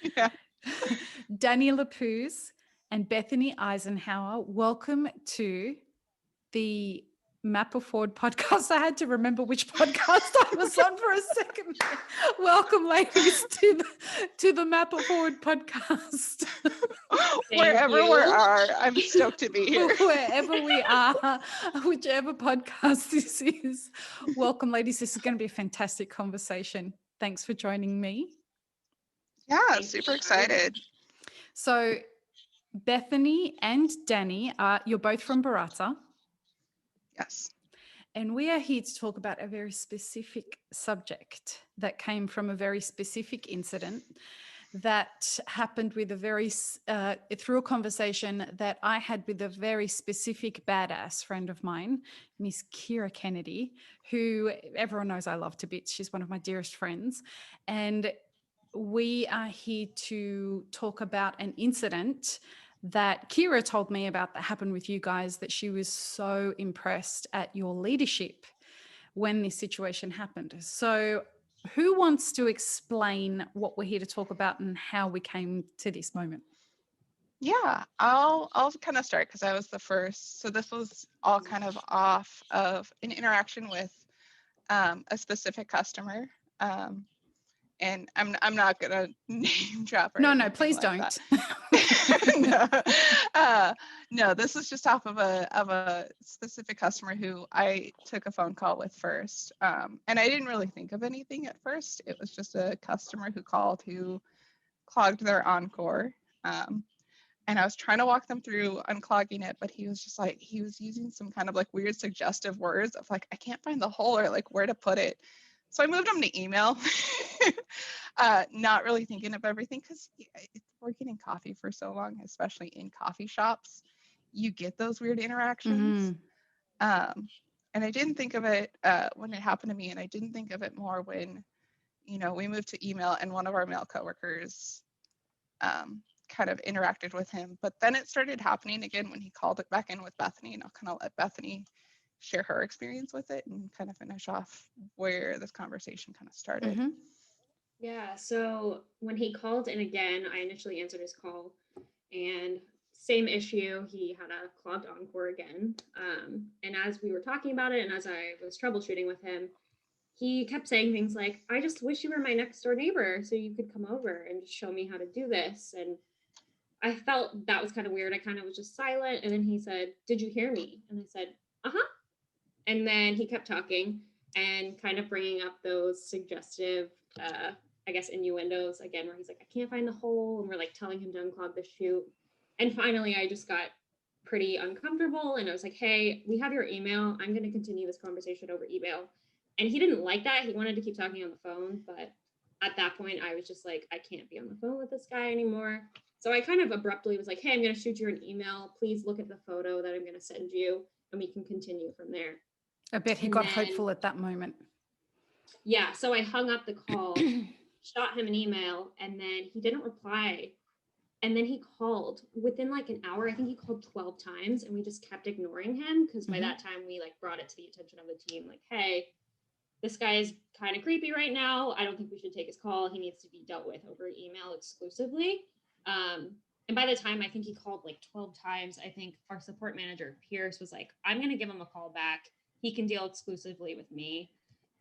Yeah. Dani Lapuz and Bethany Icenhower, welcome to the Map It Forward podcast. I had to remember which podcast I was on for a second. Welcome, ladies, to the Map It Forward podcast. Wherever we are, I'm stoked to be here. Wherever we are, whichever podcast this is. Welcome, ladies. This is going to be a fantastic conversation. Thanks for joining me. Yeah, super excited. So, Bethany and Dani, you're both from Barata. Yes. And we are here to talk about a very specific subject that came from a very specific incident that happened with through a conversation that I had with a very specific badass friend of mine, Miss Kira Kennedy, who everyone knows I love to bits. She's one of my dearest friends. And we are here to talk about an incident that Kira told me about that happened with you guys, that she was so impressed at your leadership when this situation happened. So who wants to explain what we're here to talk about and how we came to this moment? Yeah, I'll kind of start because I was the first. So this was all kind of off of an interaction with a specific customer. And I'm not gonna name drop or No, anything please like don't. No, this was just off of a specific customer who I took a phone call with first, and I didn't really think of anything at first. It was just a customer who called who clogged their Encore, and I was trying to walk them through unclogging it, but he was using some kind of like weird suggestive words of like, I can't find the hole or like where to put it. So I moved him to email, not really thinking of everything because working in coffee for so long, especially in coffee shops, you get those weird interactions. And I didn't think of it when it happened to me, and I didn't think of it more when, we moved to email and one of our male coworkers kind of interacted with him. But then it started happening again when he called it back in with Bethany, and I'll kind of let Bethany share her experience with it and kind of finish off where this conversation kind of started. Mm-hmm. Yeah, so when he called in again, I initially answered his call, and same issue, he had a clogged Encore again. And as we were talking about it and as I was troubleshooting with him, he kept saying things like, I just wish you were my next door neighbor so you could come over and just show me how to do this. And I felt that was kind of weird. I kind of was just silent. And then he said, did you hear me? And I said, uh-huh. And then he kept talking and kind of bringing up those suggestive, I guess, innuendos again, where he's like, I can't find the hole. And we're like telling him to unclog the chute. And finally, I just got pretty uncomfortable. And I was like, hey, we have your email. I'm going to continue this conversation over email. And he didn't like that. He wanted to keep talking on the phone. But at that point, I was just like, I can't be on the phone with this guy anymore. So I kind of abruptly was like, hey, I'm going to shoot you an email. Please look at the photo that I'm going to send you, and we can continue from there. I bet he got hopeful at that moment. Yeah, so I hung up the call, shot him an email, and then he didn't reply. And then he called within like an hour. I think he called 12 times, and we just kept ignoring him because by that time we like brought it to the attention of the team. Like, hey, this guy is kind of creepy right now. I don't think we should take his call. He needs to be dealt with over email exclusively. And by the time I think he called like 12 times, I think our support manager, Pierce, was like, I'm going to give him a call back. He can deal exclusively with me.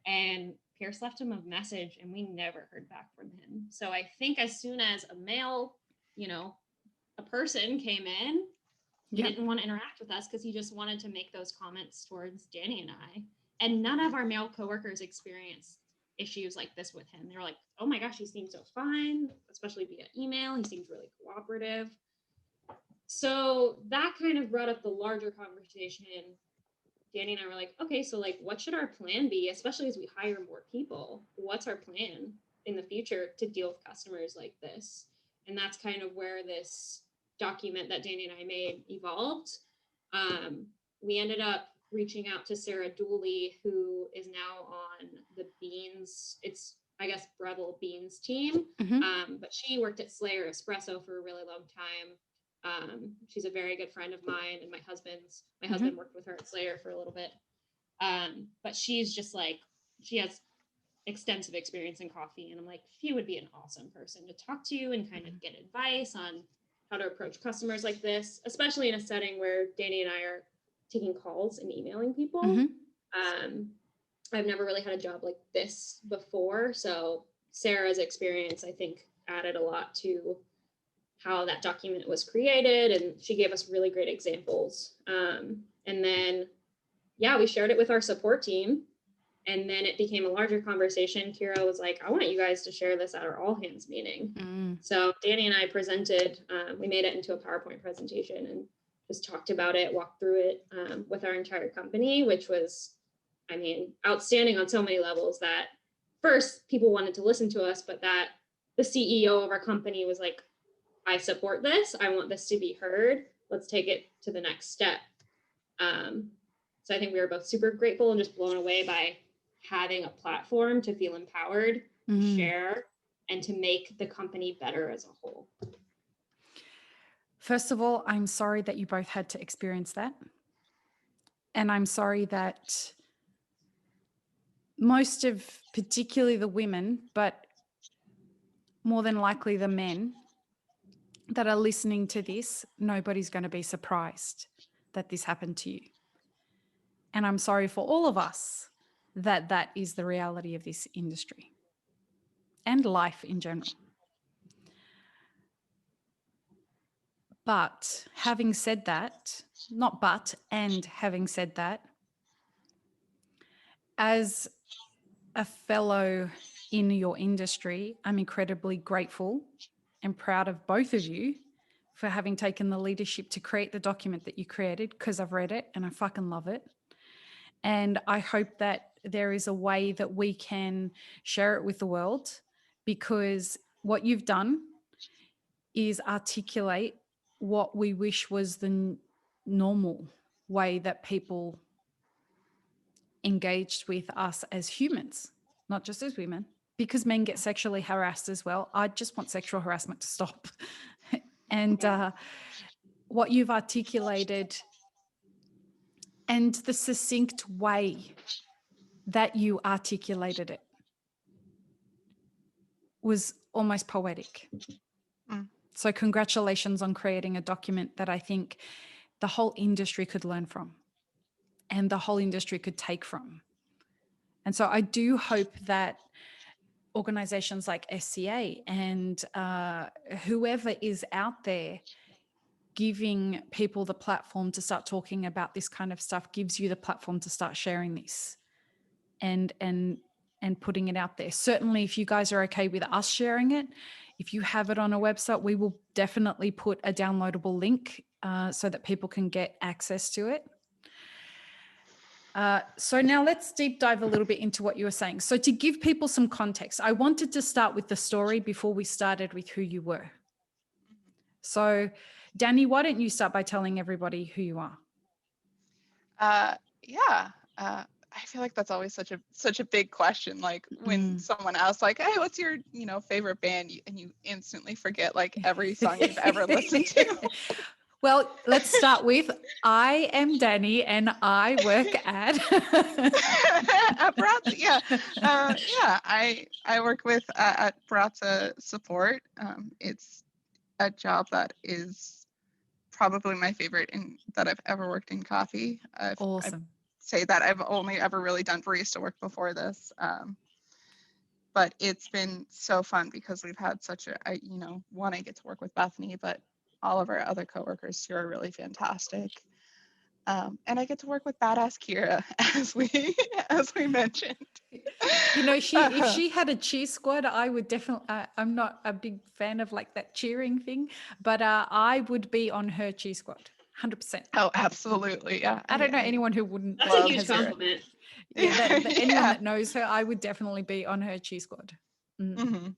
And Pierce left him a message, and we never heard back from him. So I think as soon as a male, a person came in, he didn't want to interact with us because he just wanted to make those comments towards Dani and I. And none of our male coworkers experienced issues like this with him. They were like, oh my gosh, he seems so fine, especially via email. He seems really cooperative. So that kind of brought up the larger conversation. Dani and I were like, okay, so like, what should our plan be, especially as we hire more people? What's our plan in the future to deal with customers like this? And that's kind of where this document that Dani and I made evolved. We ended up reaching out to Sarah Dooley, who is now on the Beans, it's, I guess, Breville Beans team. But she worked at Slayer Espresso for a really long time. She's a very good friend of mine and my husband's. My husband worked with her at Slayer for a little bit. But she's just like, she has extensive experience in coffee. And I'm like, she would be an awesome person to talk to and kind of get advice on how to approach customers like this, especially in a setting where Dani and I are taking calls and emailing people. I've never really had a job like this before. So Sarah's experience, I think, added a lot to how that document was created. And she gave us really great examples. And then, yeah, we shared it with our support team. And then it became a larger conversation. Kira was like, I want you guys to share this at our all hands meeting. So Dani and I presented, we made it into a PowerPoint presentation and just talked about it, walked through it with our entire company, which was, I mean, outstanding on so many levels. That first people wanted to listen to us, but that the CEO of our company was like, I support this. I want this to be heard. Let's take it to the next step. So I think we were both super grateful and just blown away by having a platform to feel empowered, share, and to make the company better as a whole. First of all, I'm sorry that you both had to experience that. And I'm sorry that most of, particularly the women, but more than likely the men that are listening to this, nobody's going to be surprised that this happened to you. And I'm sorry for all of us that that is the reality of this industry and life in general. But having said that, not but, and having said that, as a fellow in your industry, I'm incredibly grateful and proud of both of you for having taken the leadership to create the document that you created, because I've read it and I fucking love it. And I hope that there is a way that we can share it with the world, because what you've done is articulate what we wish was the normal way that people engaged with us as humans, not just as women, because men get sexually harassed as well. I just want sexual harassment to stop. And what you've articulated and the succinct way that you articulated it was almost poetic. So congratulations on creating a document that I think the whole industry could learn from and the whole industry could take from. And so I do hope that organizations like SCA and whoever is out there giving people the platform to start talking about this kind of stuff gives you the platform to start sharing this and putting it out there. Certainly, if you guys are okay with us sharing it, if you have it on a website, we will definitely put a downloadable link so that people can get access to it. So now let's deep dive a little bit into what you were saying. So to give people some context, I wanted to start with the story before we started with who you were. So Dani, why don't you start by telling everybody who you are? I feel like that's always such a big question. Like when someone asks, like, "Hey, what's your favorite band?" and you instantly forget like every song you've ever listened to. Well, let's start with I am Dani and I work at at Bratza. I work with at Bratza Support. It's a job that is probably my favorite that I've ever worked in coffee. Awesome. Say that I've only ever really done barista work before this, but it's been so fun because we've had such I get to work with Bethany, but all of our other coworkers here are really fantastic, and I get to work with badass Kira as we mentioned. If she had a cheer squad, I would definitely. I'm not a big fan of like that cheering thing, but I would be on her cheer squad. 100%. Oh, absolutely. Yeah. I don't know anyone who wouldn't. That's a huge compliment. Anyone that knows her, I would definitely be on her cheer squad. But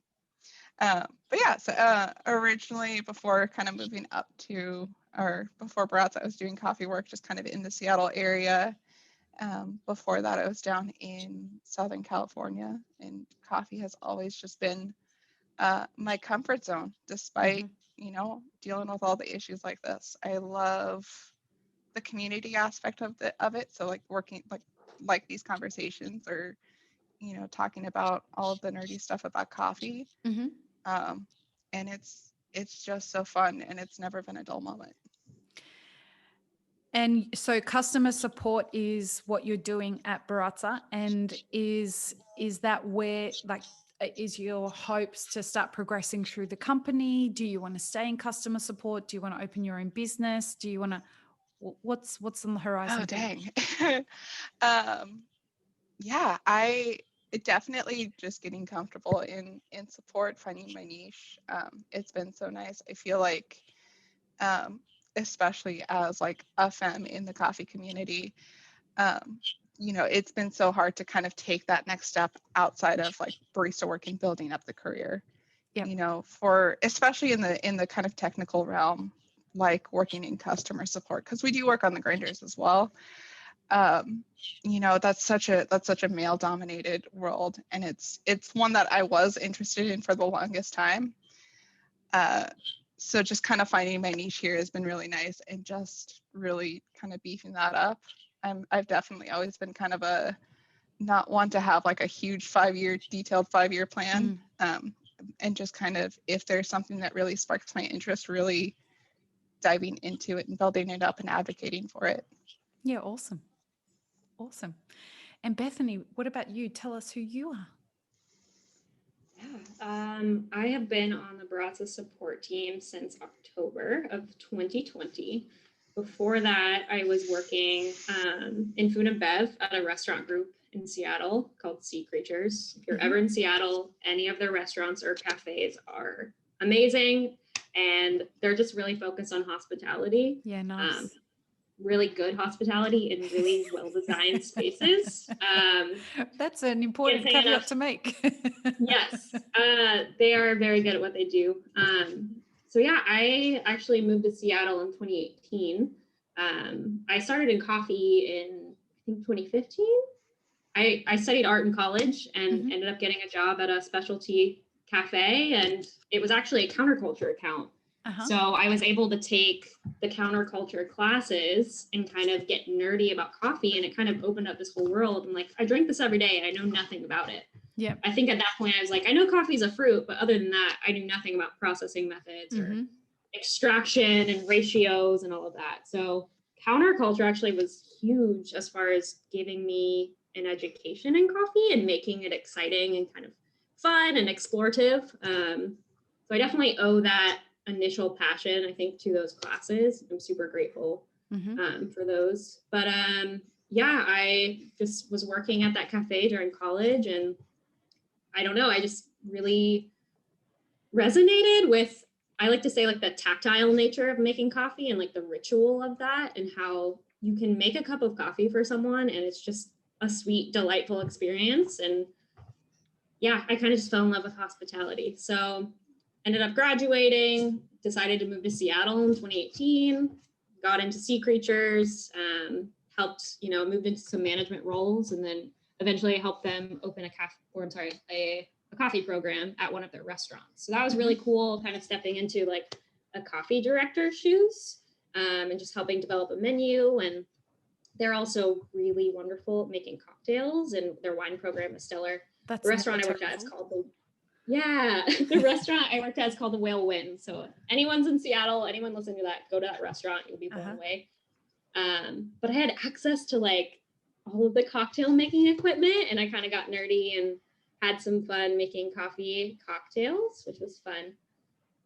yeah, so originally before kind of moving up to, or before Bratz, I was doing coffee work just kind of in the Seattle area. Before that, I was down in Southern California, and coffee has always just been my comfort zone, despite dealing with all the issues like this. I love the community aspect of it. So like working like these conversations or talking about all of the nerdy stuff about coffee. Mm-hmm. And it's just so fun, and it's never been a dull moment. And so customer support is what you're doing at Baratza, and is that where, like, is your hopes to start progressing through the company? Do you want to stay in customer support? Do you want to open your own business? Do you want to, what's on the horizon? Oh, dang. Yeah, I definitely just getting comfortable in support, finding my niche. It's been so nice. I feel like, especially as like a femme in the coffee community, it's been so hard to kind of take that next step outside of like barista work and building up the career. Yep. For especially in the kind of technical realm, like working in customer support, because we do work on the grinders as well. That's such a male dominated world, and it's one that I was interested in for the longest time. So just kind of finding my niche here has been really nice, and just really kind of beefing that up. I've definitely always been kind of a not one to have like a huge detailed 5-year plan. And just kind of, if there's something that really sparks my interest, really diving into it and building it up and advocating for it. Yeah, awesome. And Bethany, what about you? Tell us who you are. Yeah, I have been on the Baratza support team since October of 2020. Before that, I was working in food and bev at a restaurant group in Seattle called Sea Creatures. If you're ever in Seattle, any of their restaurants or cafes are amazing, and they're just really focused on hospitality. Yeah, nice. Really good hospitality in really well-designed spaces. That's an important caveat to make. Yes, they are very good at what they do. So yeah, I actually moved to Seattle in 2018. I started in coffee in, I think, 2015. I studied art in college and ended up getting a job at a specialty cafe, and it was actually a counterculture account. So I was able to take the counterculture classes and kind of get nerdy about coffee, and it kind of opened up this whole world. And like, I drink this every day and I know nothing about it. Yeah. I think at that point I was like, I know coffee is a fruit, but other than that, I knew nothing about processing methods or extraction and ratios and all of that. So counterculture actually was huge as far as giving me an education in coffee and making it exciting and kind of fun and explorative. So I definitely owe that initial passion, I think, to those classes. I'm super grateful for those. But yeah, I just was working at that cafe during college, and I don't know, I just really resonated with, I like to say, like the tactile nature of making coffee and like the ritual of that, and how you can make a cup of coffee for someone and it's just a sweet, delightful experience. And yeah, I kind of just fell in love with hospitality. So ended up graduating, decided to move to Seattle in 2018, got into Sea Creatures, helped, moved into some management roles, and then eventually helped them open a coffee program at one of their restaurants. So that was really cool, kind of stepping into like a coffee director's shoes, and just helping develop a menu. And they're also really wonderful at making cocktails, and their wine program is stellar. The restaurant I worked at is called the restaurant I worked at is called the Whale Win. So anyone's in Seattle, anyone listening to that, go to that restaurant, you'll be blown away. But I had access to like all of the cocktail making equipment, and I kind of got nerdy and had some fun making coffee cocktails, which was fun.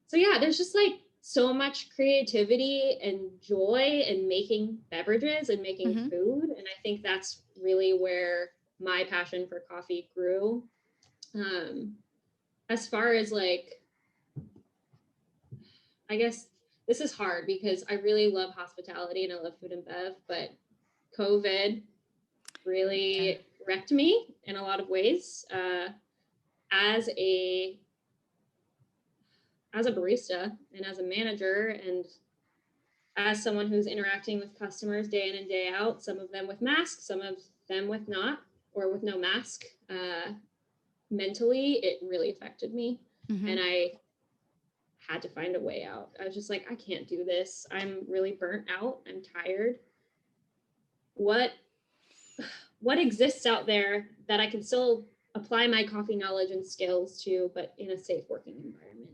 So yeah, there's just like so much creativity and joy in making beverages and making food. And I think that's really where my passion for coffee grew. As far as like, I guess this is hard because I really love hospitality and I love food and bev, but COVID really wrecked me in a lot of ways. As a barista and as a manager, and as someone who's interacting with customers day in and day out, some of them with masks, some of them with not, or with no mask, mentally, it really affected me. And I had to find a way out. I was just like, I can't do this. I'm really burnt out. I'm tired. What exists out there that I can still apply my coffee knowledge and skills to, but in a safe working environment.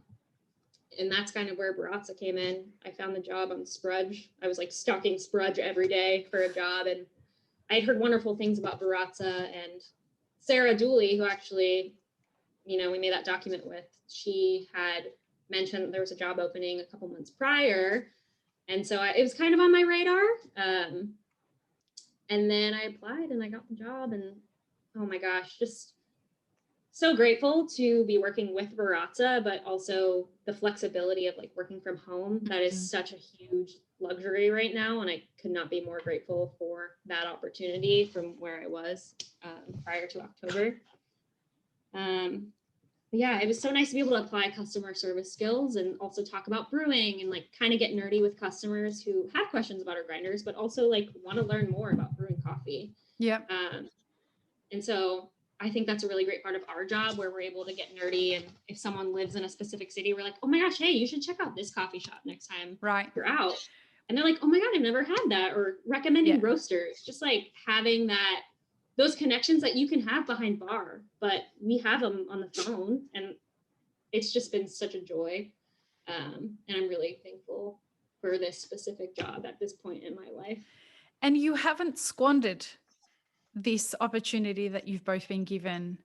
And that's kind of where Baratza came in. I found the job on Sprudge. I was like stalking Sprudge every day for a job, and I had heard wonderful things about Baratza. And Sarah Dooley, who actually, we made that document with, she had mentioned that there was a job opening a couple months prior. And so it was kind of on my radar. And then I applied and I got the job, and oh my gosh, just so grateful to be working with Baratza, but also the flexibility of like working from home. That is such a huge luxury right now. And I could not be more grateful for that opportunity from where I was prior to October. Yeah, it was so nice to be able to apply customer service skills and also talk about brewing and like kind of get nerdy with customers who have questions about our grinders, but also like want to learn more about brewing coffee. Yeah. And so I think that's a really great part of our job, where we're able to get nerdy. And if someone lives in a specific city, we're like, oh my gosh, hey, you should check out this coffee shop next time you're out. And they're like, oh my God, I've never had that. Or recommending roasters, just like having those connections that you can have behind bar, but we have them on the phone, and it's just been such a joy. And I'm really thankful for this specific job at this point in my life. And you haven't squandered this opportunity that you've both been given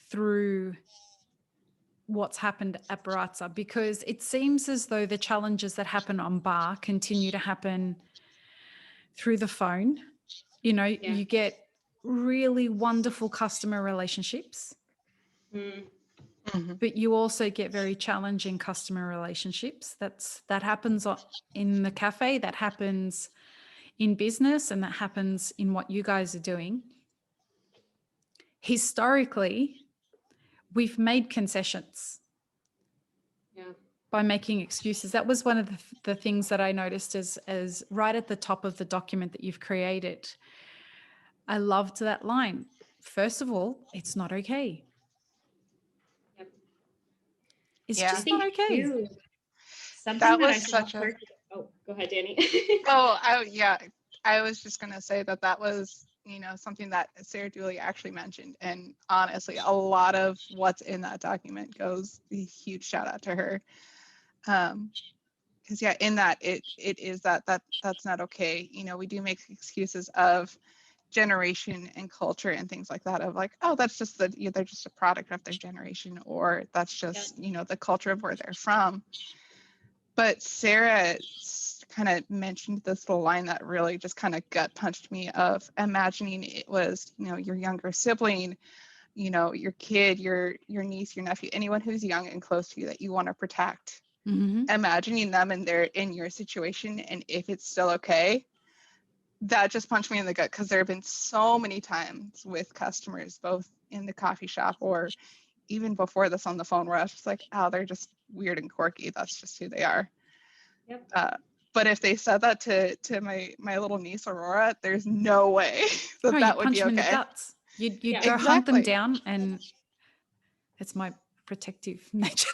through what's happened at Baratza, because it seems as though the challenges that happen on bar continue to happen through the phone. You get really wonderful customer relationships, but you also get very challenging customer relationships. That happens in the cafe, that happens in business, and that happens in what you guys are doing. Historically, we've made concessions by making excuses. That was one of the things that I noticed as right at the top of the document that you've created. I loved that line. First of all, it's not okay. Yep. It's just not okay. That was such a... Oh, go ahead, Dani. I was just going to say that was, something that Sarah Dooley actually mentioned. And honestly, a lot of what's in that document goes a huge shout out to her. Because in that it is that's not okay. We do make excuses of generation and culture and things like that, of like, oh, that's just they're just a product of their generation, or that's just the culture of where they're from. But Sarah kind of mentioned this little line that really just kind of gut punched me, of imagining it was your younger sibling, your kid, your niece, your nephew, anyone who's young and close to you that you want to protect. Imagining them in your situation, and if it's still okay, that just punched me in the gut, because there have been so many times with customers, both in the coffee shop or even before this on the phone, where I was just like, oh, they're just weird and quirky. That's just who they are. Yep. But if they said that to my little niece Aurora, there's no way that would be okay. Punch them in the guts. You'd go hunt them down, and it's my protective nature.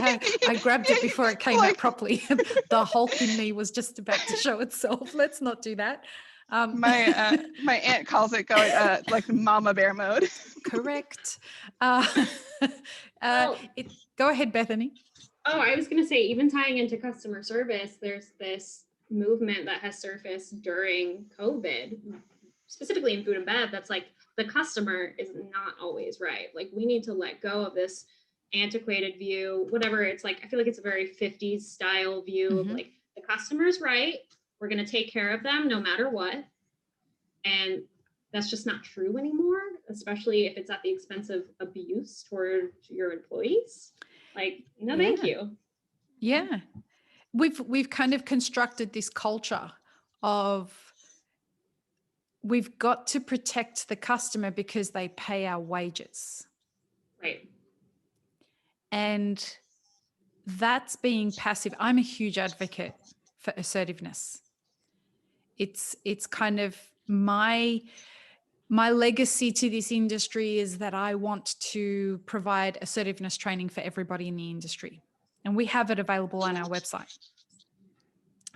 I grabbed it before it came out properly. The Hulk in me was just about to show itself. Let's not do that. My aunt calls it going like mama bear mode. Correct. Go ahead, Bethany. Oh, I was going to say, even tying into customer service, there's this movement that has surfaced during COVID, specifically in food and bev, that's like, the customer is not always right. Like, we need to let go of this antiquated view, whatever. It's like, I feel like it's a very 50s style view of like, the customer's right. We're going to take care of them no matter what. And that's just not true anymore, especially if it's at the expense of abuse toward your employees. Like, no, thank you. Yeah. We've kind of constructed this culture of, we've got to protect the customer because they pay our wages. Right. And that's being passive. I'm a huge advocate for assertiveness. It's kind of my legacy to this industry is that I want to provide assertiveness training for everybody in the industry. And we have it available on our website.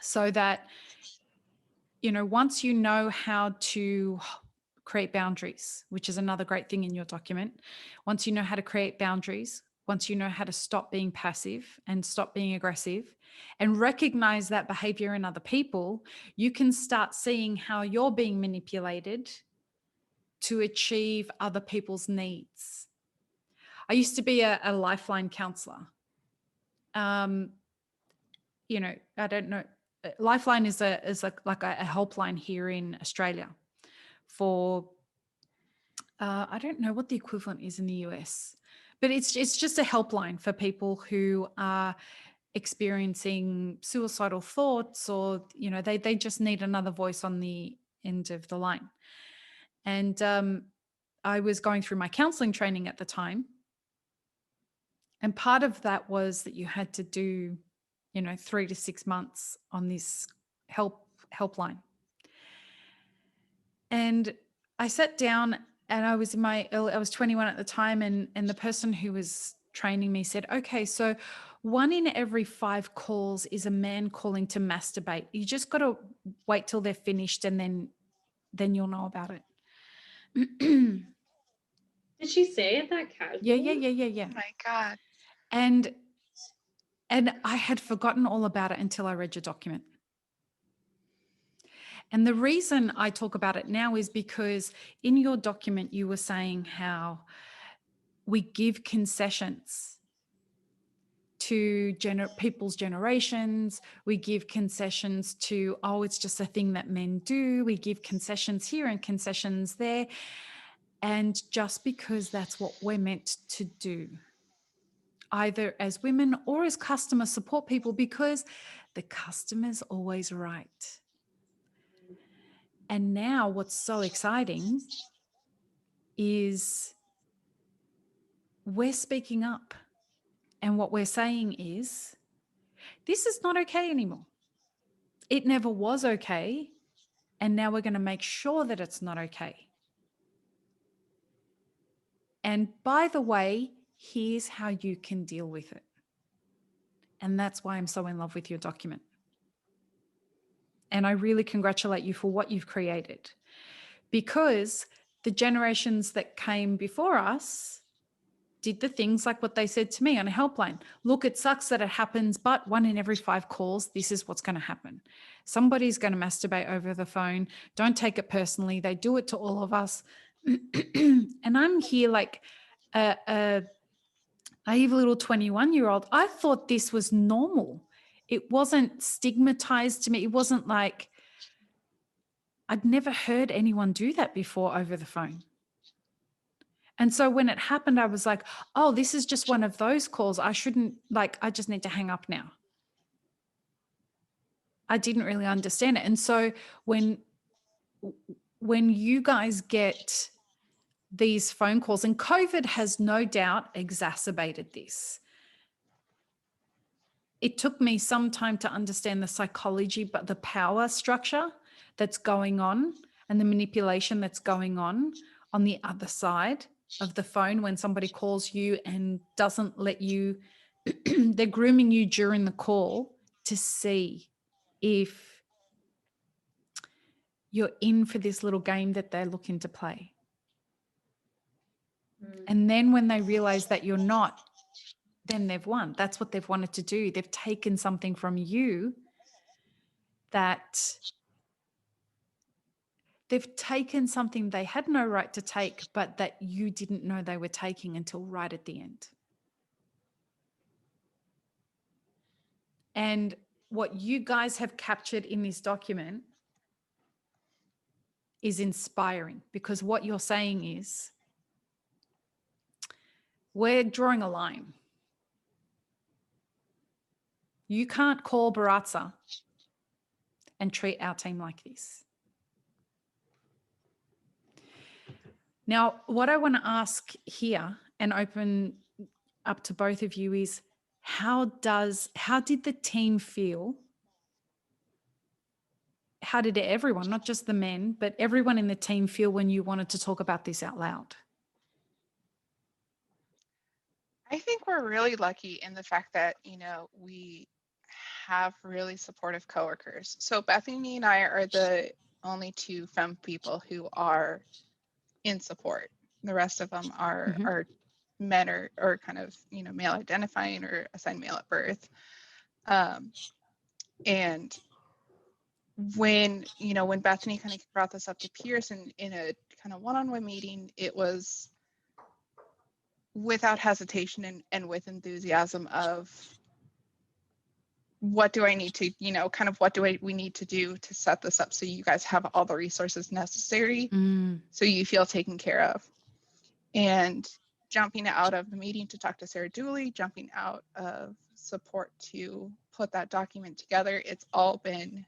So that, once you know how to create boundaries, which is another great thing in your document. Once you know how to create boundaries, once you know how to stop being passive and stop being aggressive and recognize that behavior in other people, you can start seeing how you're being manipulated to achieve other people's needs. I used to be a Lifeline counselor. You know, I don't know. Lifeline is like a helpline here in Australia for, I don't know what the equivalent is in the US, but it's just a helpline for people who are experiencing suicidal thoughts, or, you know, they just need another voice on the end of the line. And I was going through my counseling training at the time. And part of that was that you had to do, you know, 3 to 6 months on this helpline. And I sat down, and I was I was 21 at the time, and the person who was training me said, okay, so 1 in every 5 calls is a man calling to masturbate. You just got to wait till they're finished, and then you'll know about it. Did she say it that casually? Yeah. Oh my God. And I had forgotten all about it until I read your document. And the reason I talk about it now is because in your document, you were saying how we give concessions to people's generations. We give concessions to, oh, it's just a thing that men do. We give concessions here and concessions there. And just because that's what we're meant to do, either as women or as customer support people, because the customer's always right. And now what's so exciting is we're speaking up. And what we're saying is, this is not okay anymore. It never was okay. And now we're going to make sure that it's not okay. And by the way, here's how you can deal with it. And that's why I'm so in love with your document. And I really congratulate you for what you've created, because the generations that came before us did the things like what they said to me on a helpline. Look, it sucks that it happens, but 1 in every 5 calls, this is what's going to happen. Somebody's going to masturbate over the phone. Don't take it personally. They do it to all of us. And I'm here like a naive little 21-year-old. I thought this was normal. It wasn't stigmatized to me. It wasn't like, I'd never heard anyone do that before over the phone. And so when it happened, I was like, oh, this is just one of those calls. I just need to hang up now. I didn't really understand it. And so when you guys get these phone calls, and COVID has no doubt exacerbated this. It took me some time to understand the psychology, but the power structure that's going on and the manipulation that's going on the other side of the phone when somebody calls you and doesn't let you, they're grooming you during the call to see if you're in for this little game that they're looking to play. And then when they realize that you're not, then they've won. That's what they've wanted to do. They've taken something from you that they've taken something they had no right to take, but that you didn't know they were taking until right at the end. And what you guys have captured in this document is inspiring, because what you're saying is, we're drawing a line. You can't call Baratza and treat our team like this. Now, what I want to ask here and open up to both of you is, how did the team feel? How did everyone, not just the men, but everyone in the team feel when you wanted to talk about this out loud? I think we're really lucky in the fact that, you know, we have really supportive coworkers. So Bethany and I are the only 2 femme people who are in support. The rest of them are Mhm. are men or kind of, male identifying or assigned male at birth. And when Bethany kind of brought this up to Pierce in a kind of one-on-one meeting, it was without hesitation and with enthusiasm of, what do I need to, kind of what do we need to do to set this up so you guys have all the resources necessary so you feel taken care of. And jumping out of the meeting to talk to Sarah Dooley, jumping out of support to put that document together, it's all been,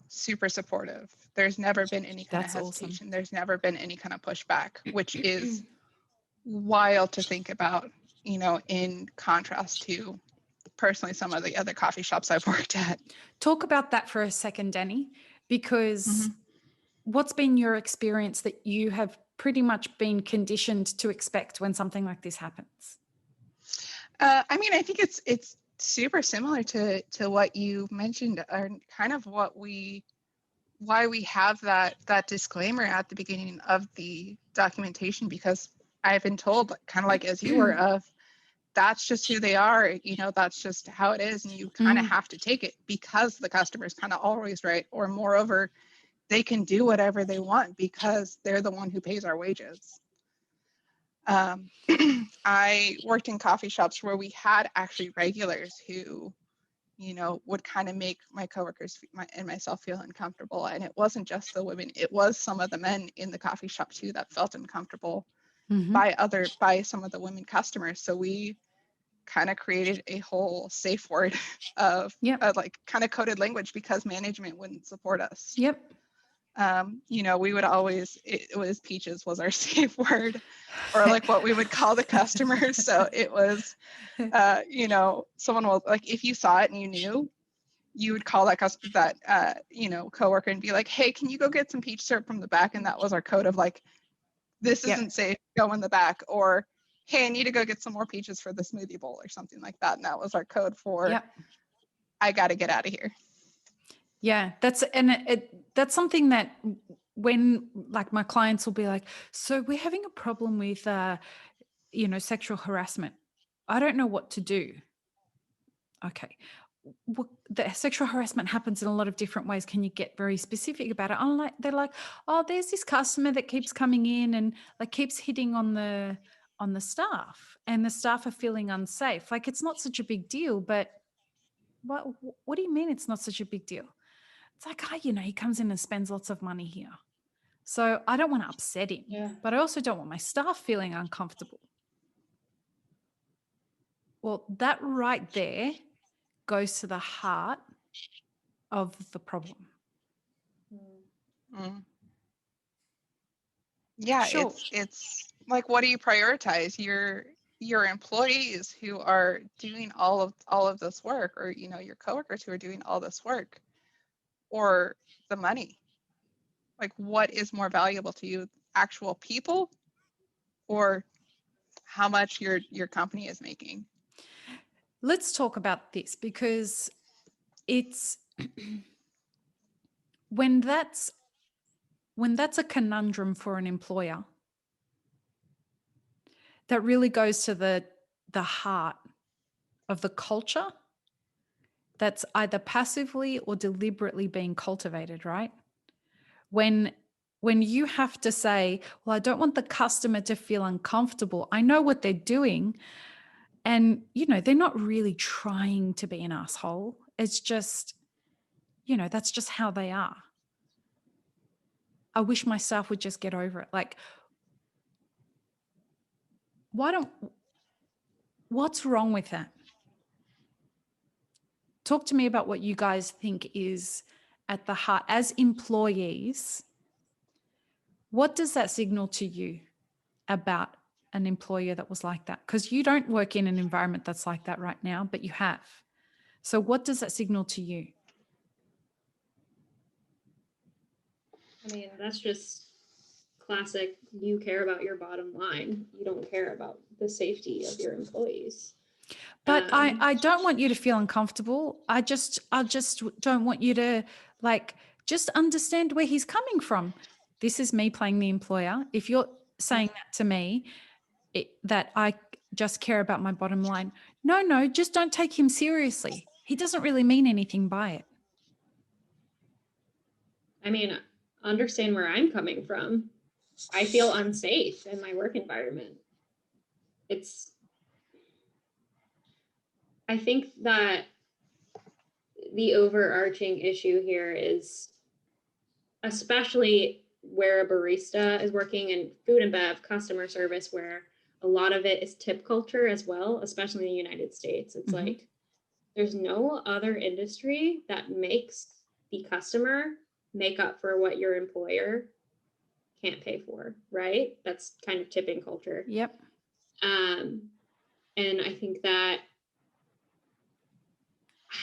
super supportive. There's never been any kind That's of awesome. hesitation. There's never been any kind of pushback, which is wild to think about, in contrast to personally some of the other coffee shops I've worked at. Talk about that for a second, Dani, because what's been your experience that you have pretty much been conditioned to expect when something like this happens? I mean, I think it's super similar to what you mentioned, or kind of why we have that disclaimer at the beginning of the documentation, because I've been told, kind of like as you were, of that's just who they are, that's just how it is, and you kind of have to take it because the customer's kind of always right, or moreover, they can do whatever they want because they're the one who pays our wages. I worked in coffee shops where we had actually regulars who, would kind of make my coworkers and myself feel uncomfortable. And it wasn't just the women, it was some of the men in the coffee shop too that felt uncomfortable by some of the women customers. So we kind of created a whole safe word of like kind of coded language because management wouldn't support us. Yep. We would always, it was peaches was our safe word, or like what we would call the customers. So it was, someone will, like, if you saw it and you knew, you would call that customer, that, coworker, and be like, hey, can you go get some peach syrup from the back? And that was our code of like, this isn't safe, go in the back. Or, hey, I need to go get some more peaches for the smoothie bowl or something like that. And that was our code for, I got to get out of here. Yeah, that's something that when, like, my clients will be like, so we're having a problem with, sexual harassment. I don't know what to do. Okay. The sexual harassment happens in a lot of different ways. Can you get very specific about it? They're like, oh, there's this customer that keeps coming in and like keeps hitting on the staff, and the staff are feeling unsafe. Like, it's not such a big deal, but what do you mean it's not such a big deal? It's like, he comes in and spends lots of money here. So I don't want to upset him, but I also don't want my staff feeling uncomfortable. Well, that right there goes to the heart of the problem. Yeah, sure. It's like, what do you prioritize? Your employees who are doing all of this work, or your coworkers who are doing all this work, or the money? Like, what is more valuable to you, actual people, or how much your company is making? Let's talk about this, because it's when that's a conundrum for an employer, that really goes to the heart of the culture that's either passively or deliberately being cultivated, right? When you have to say, well, I don't want the customer to feel uncomfortable. I know what they're doing. And, they're not really trying to be an asshole. It's just, that's just how they are. I wish my staff would just get over it. Like, what's wrong with that? Talk to me about what you guys think is at the heart as employees. What does that signal to you about an employer that was like that? Because you don't work in an environment that's like that right now, but you have. So what does that signal to you? I mean, that's just classic. You care about your bottom line. You don't care about the safety of your employees. But I don't want you to feel uncomfortable. I just don't want you to, like, just understand where he's coming from. This is me playing the employer. If you're saying that to me, that I just care about my bottom line. No, just don't take him seriously. He doesn't really mean anything by it. I mean, understand where I'm coming from. I feel unsafe in my work environment. I think that the overarching issue here is, especially where a barista is working in food and bev, customer service, where a lot of it is tip culture as well, especially in the United States. It's like, there's no other industry that makes the customer make up for what your employer can't pay for, right? That's kind of tipping culture. Yep. And I think that,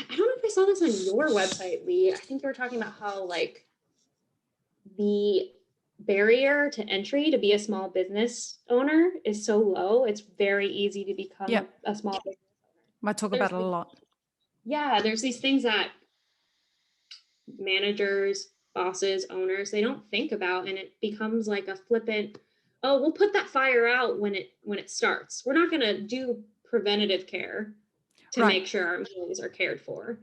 I don't know if I saw this on your website, Lee. I think you were talking about how like the barrier to entry to be a small business owner is so low. It's very easy to become a small business owner. I talk about it a lot. Yeah, there's these things that managers, bosses, owners, they don't think about, and it becomes like a flippant, oh, we'll put that fire out when it starts. We're not going to do preventative care to make sure our employees are cared for.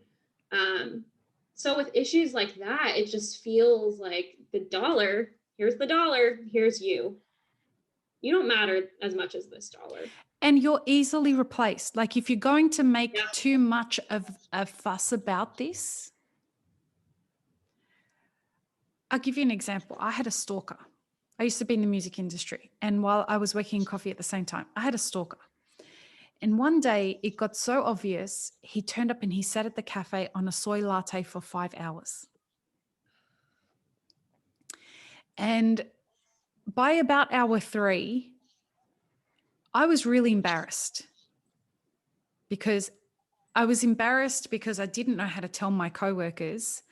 So with issues like that, it just feels like here's the dollar, here's you. You don't matter as much as this dollar. And you're easily replaced. Like if you're going to make too much of a fuss about this, I'll give you an example. I had a stalker. I used to be in the music industry. And while I was working in coffee at the same time, I had a stalker. And one day it got so obvious, he turned up and he sat at the cafe on a soy latte for 5 hours. And by about hour 3, I was really embarrassed because I didn't know how to tell my coworkers,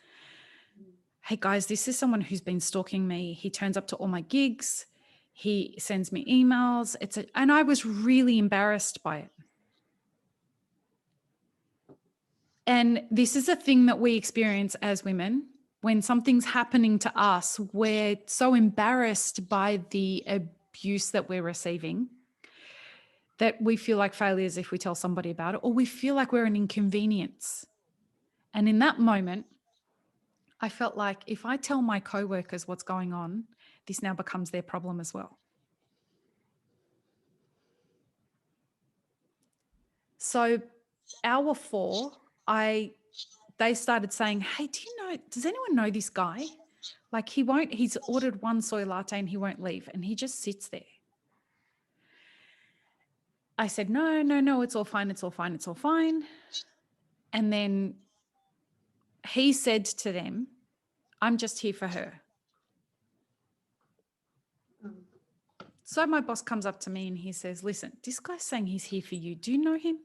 hey guys, this is someone who's been stalking me. He turns up to all my gigs. He sends me emails. And I was really embarrassed by it. And this is a thing that we experience as women. When something's happening to us, we're so embarrassed by the abuse that we're receiving that we feel like failures if we tell somebody about it, or we feel like we're an inconvenience. And in that moment, I felt like if I tell my coworkers what's going on, this now becomes their problem as well. So hour 4, they started saying, hey, does anyone know this guy? Like he's ordered one soy latte and he won't leave and he just sits there. I said, no, it's all fine. It's all fine. It's all fine. And then he said to them, I'm just here for her. So my boss comes up to me and he says, listen, this guy's saying he's here for you. Do you know him?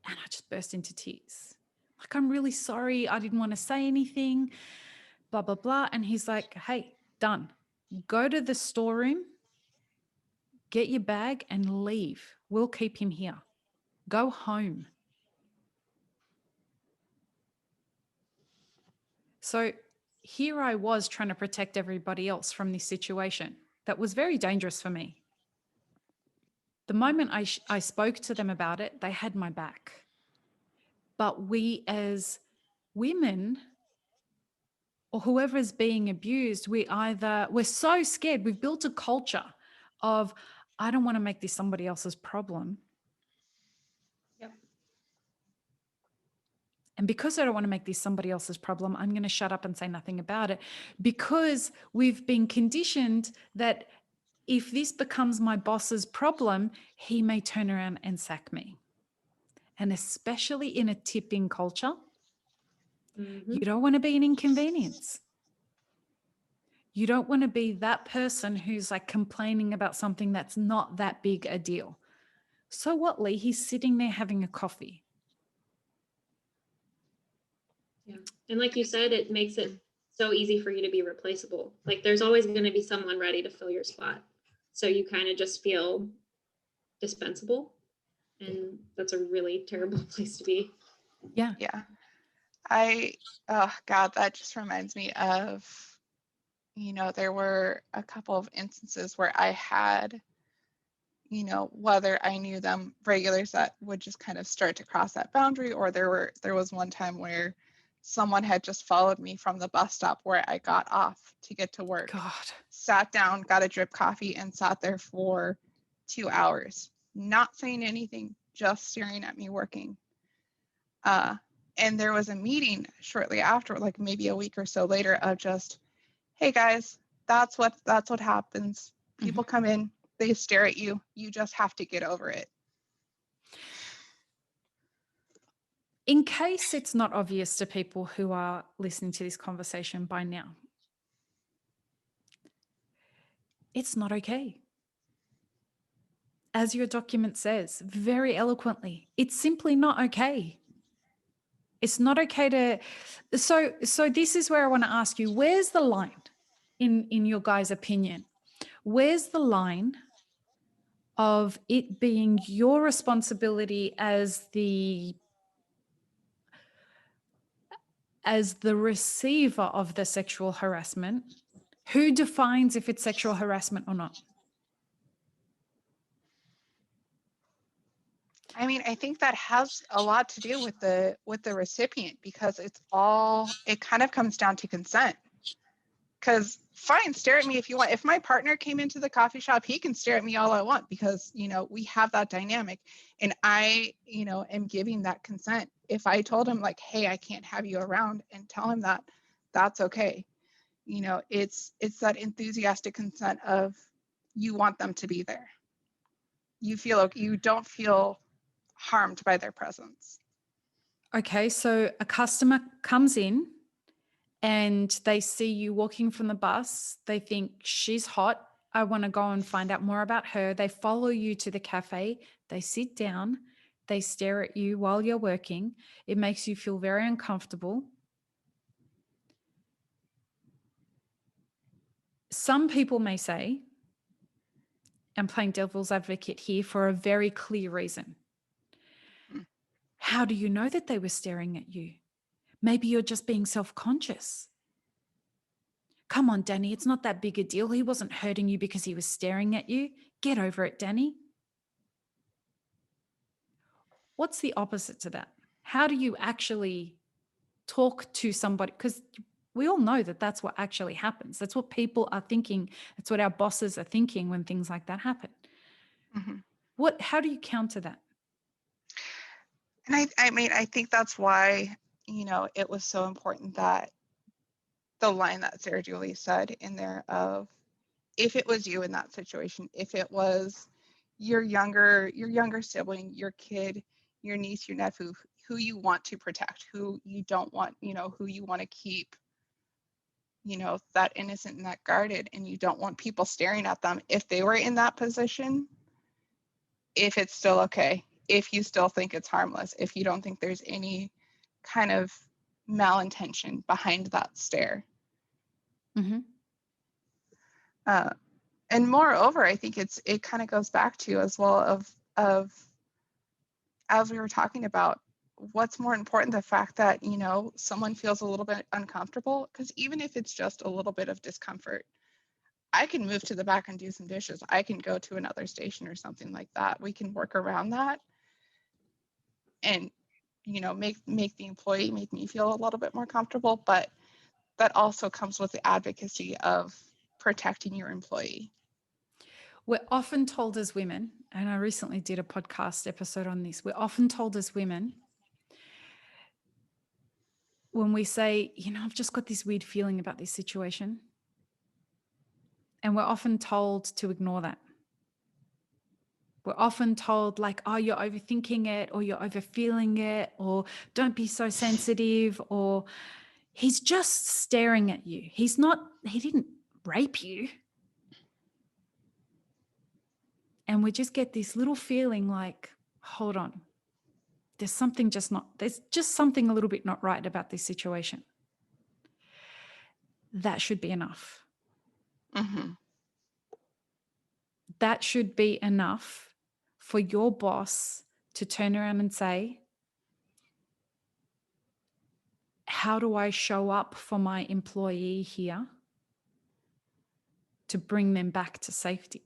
And I just burst into tears. Like, I'm really sorry. I didn't want to say anything, blah, blah, blah. And he's like, hey, done. Go to the storeroom, get your bag and leave. We'll keep him here. Go home. So here I was trying to protect everybody else from this situation that was very dangerous for me. The moment I spoke to them about it, they had my back. But we as women or whoever is being abused, we're so scared. We've built a culture of, I don't want to make this somebody else's problem. Yep. And because I don't want to make this somebody else's problem, I'm going to shut up and say nothing about it, because we've been conditioned that if this becomes my boss's problem, he may turn around and sack me. And especially in a tipping culture, you don't want to be an inconvenience. You don't want to be that person who's like complaining about something that's not that big a deal. So what, Lee? He's sitting there having a coffee. Yeah. And like you said, it makes it so easy for you to be replaceable. Like there's always going to be someone ready to fill your spot. So you kind of just feel dispensable. And that's a really terrible place to be. Yeah. Yeah. Oh God, that just reminds me of there were a couple of instances where I had, whether I knew them, regulars that would just kind of start to cross that boundary, or there was one time where someone had just followed me from the bus stop where I got off to get to work, God. sat down, got a drip coffee, and sat there for 2 hours, not saying anything, just staring at me working. And there was a meeting shortly after, like maybe a week or so later, of just, hey guys, that's what happens. People come in, they stare at you. You just have to get over it. In case it's not obvious to people who are listening to this conversation by now, it's not okay. As your document says very eloquently, it's simply not okay. It's not okay to. So this is where I want to ask you, where's the line in your guys' opinion? Where's the line of it being your responsibility as the receiver of the sexual harassment? Who defines if it's sexual harassment or not? I mean, I think that has a lot to do with the recipient, because it kind of comes down to consent. Because fine, stare at me if you want. If my partner came into the coffee shop, he can stare at me all I want, because we have that dynamic, and I am giving that consent. If I told him like, hey, I can't have you around, and tell him that, that's okay. It's that enthusiastic consent of, you want them to be there. You don't feel harmed by their presence. Okay, so a customer comes in and they see you walking from the bus. They think, she's hot, I want to go and find out more about her. They follow you to the cafe. They sit down. They stare at you while you're working. It makes you feel very uncomfortable. Some people may say, I'm playing devil's advocate here for a very clear reason. How do you know that they were staring at you? Maybe you're just being self-conscious. Come on, Dani, it's not that big a deal. He wasn't hurting you because he was staring at you. Get over it, Dani. What's the opposite to that? How do you actually talk to somebody? Because we all know that that's what actually happens. That's what people are thinking. That's what our bosses are thinking when things like that happen. Mm-hmm. How do you counter that? And I mean, I think that's why, it was so important that the line that Sarah Julie said in there of, if it was you in that situation, if it was your younger sibling, your kid, your niece, your nephew, who you want to protect, who you don't want, who you want to keep, that innocent and that guarded, and you don't want people staring at them, if they were in that position, if it's still okay, if you still think it's harmless, if you don't think there's any kind of malintention behind that stare. Mm-hmm. And moreover, I think it kind of goes back to as well of as we were talking about, what's more important, the fact that someone feels a little bit uncomfortable, because even if it's just a little bit of discomfort, I can move to the back and do some dishes. I can go to another station or something like that. We can work around that, and make the employee, make me feel a little bit more comfortable. But that also comes with the advocacy of protecting your employee. We're often told as women, and I recently did a podcast episode on this, we're often told as women, when we say, I've just got this weird feeling about this situation, and we're often told to ignore that. We're often told like, oh, you're overthinking it, or you're overfeeling it, or don't be so sensitive, or he's just staring at you. He didn't rape you. And we just get this little feeling like, hold on, there's just something a little bit not right about this situation. That should be enough. Mm-hmm. That should be enough for your boss to turn around and say, how do I show up for my employee here to bring them back to safety.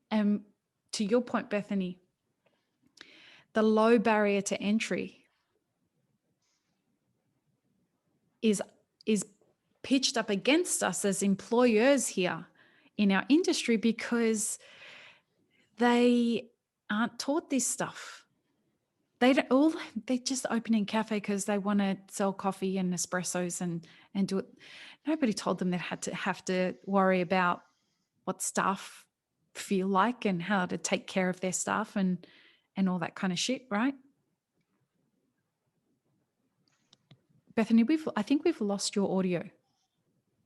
And to your point, Bethany, the low barrier to entry is pitched up against us as employers here in our industry because they aren't taught this stuff. They're just opening cafe because they want to sell coffee and espressos and do it. Nobody told them they have to worry about what staff feel like and how to take care of their staff and all that kind of shit, right? Bethany, I think we've lost your audio.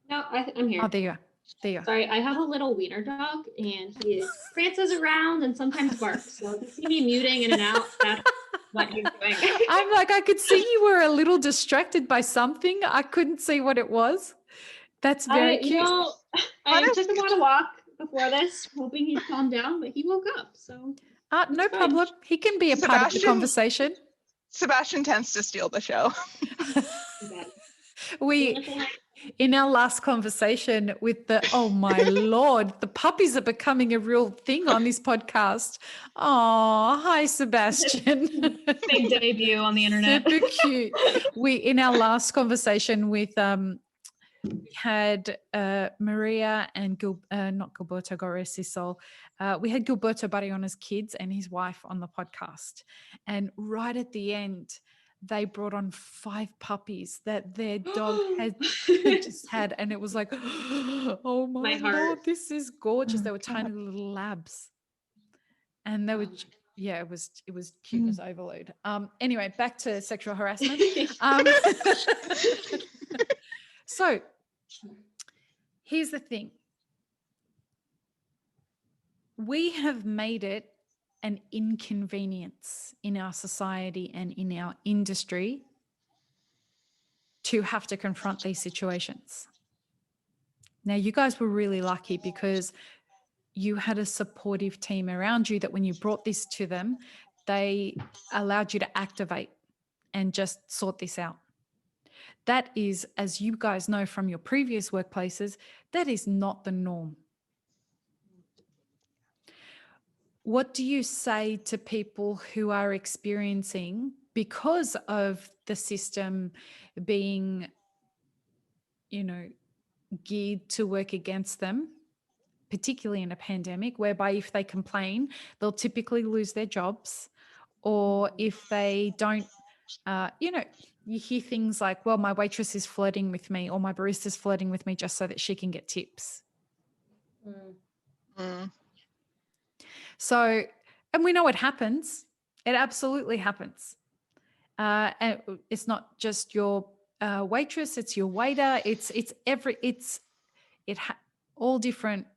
No, I'm here. Oh, there you are. There you are. Sorry, I have a little wiener dog, and he prances around and sometimes barks. So if you see me muting in and out, that's what he's doing. I'm like, I could see you were a little distracted by something. I couldn't see what it was. That's very cute. I took him on a walk before this, hoping he'd calm down, but he woke up. So no problem. He can be a part of the conversation. Sebastian tends to steal the show. In our last conversation with oh my Lord, the puppies are becoming a real thing on this podcast. Oh, hi, Sebastian. Big debut on the internet. Super cute. In our last conversation with, we had Maria and not Gilberto, God rest his soul. We had Gilberto Barriona's kids and his wife on the podcast. And right at the end, they brought on 5 puppies that their dog had just had. And it was like, oh my Lord, this is gorgeous. They were tiny little labs. And they were, it was cuteness overload. Anyway, back to sexual harassment. So here's the thing. We have made it an inconvenience in our society and in our industry to have to confront these situations. Now, you guys were really lucky because you had a supportive team around you that when you brought this to them, they allowed you to activate and just sort this out. That is, as you guys know from your previous workplaces, that is not the norm. What do you say to people who are experiencing, because of the system being, geared to work against them, particularly in a pandemic, whereby if they complain, they'll typically lose their jobs, or if they don't, you hear things like, well, my waitress is flirting with me or my barista's flirting with me just so that she can get tips. So, and we know it happens. It absolutely happens. And it's not just your waitress, it's your waiter. All different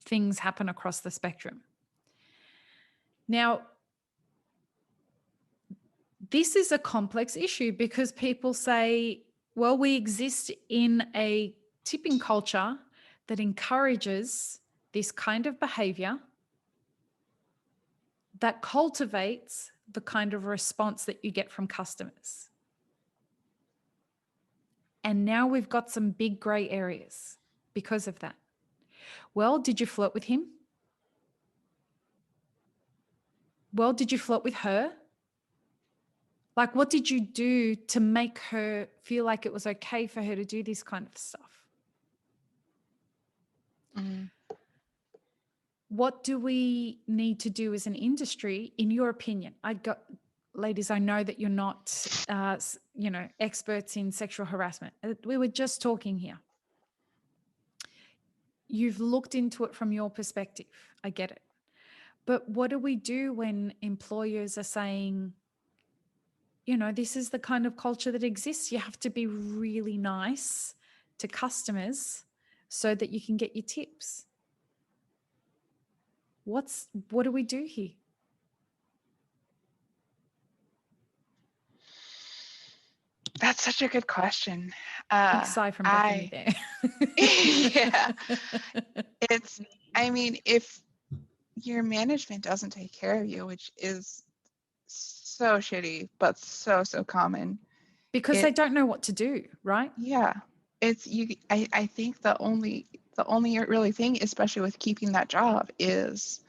things happen across the spectrum. Now, this is a complex issue because people say, well, we exist in a tipping culture that encourages this kind of behavior, that cultivates the kind of response that you get from customers. And now we've got some big gray areas because of that. Well, did you flirt with him? Well, did you flirt with her? Like, what did you do to make her feel like it was okay for her to do this kind of stuff? What do we need to do as an industry, in your opinion? Ladies, I know that you're not, experts in sexual harassment. We were just talking here. You've looked into it from your perspective. I get it. But what do we do when employers are saying, this is the kind of culture that exists. You have to be really nice to customers so that you can get your tips. What do we do here? That's such a good question. Aside from Bethany there. Yeah. If your management doesn't take care of you, which is so shitty, but so common, because they don't know what to do, right? Yeah. It's you. I think the only really thing, especially with keeping that job, is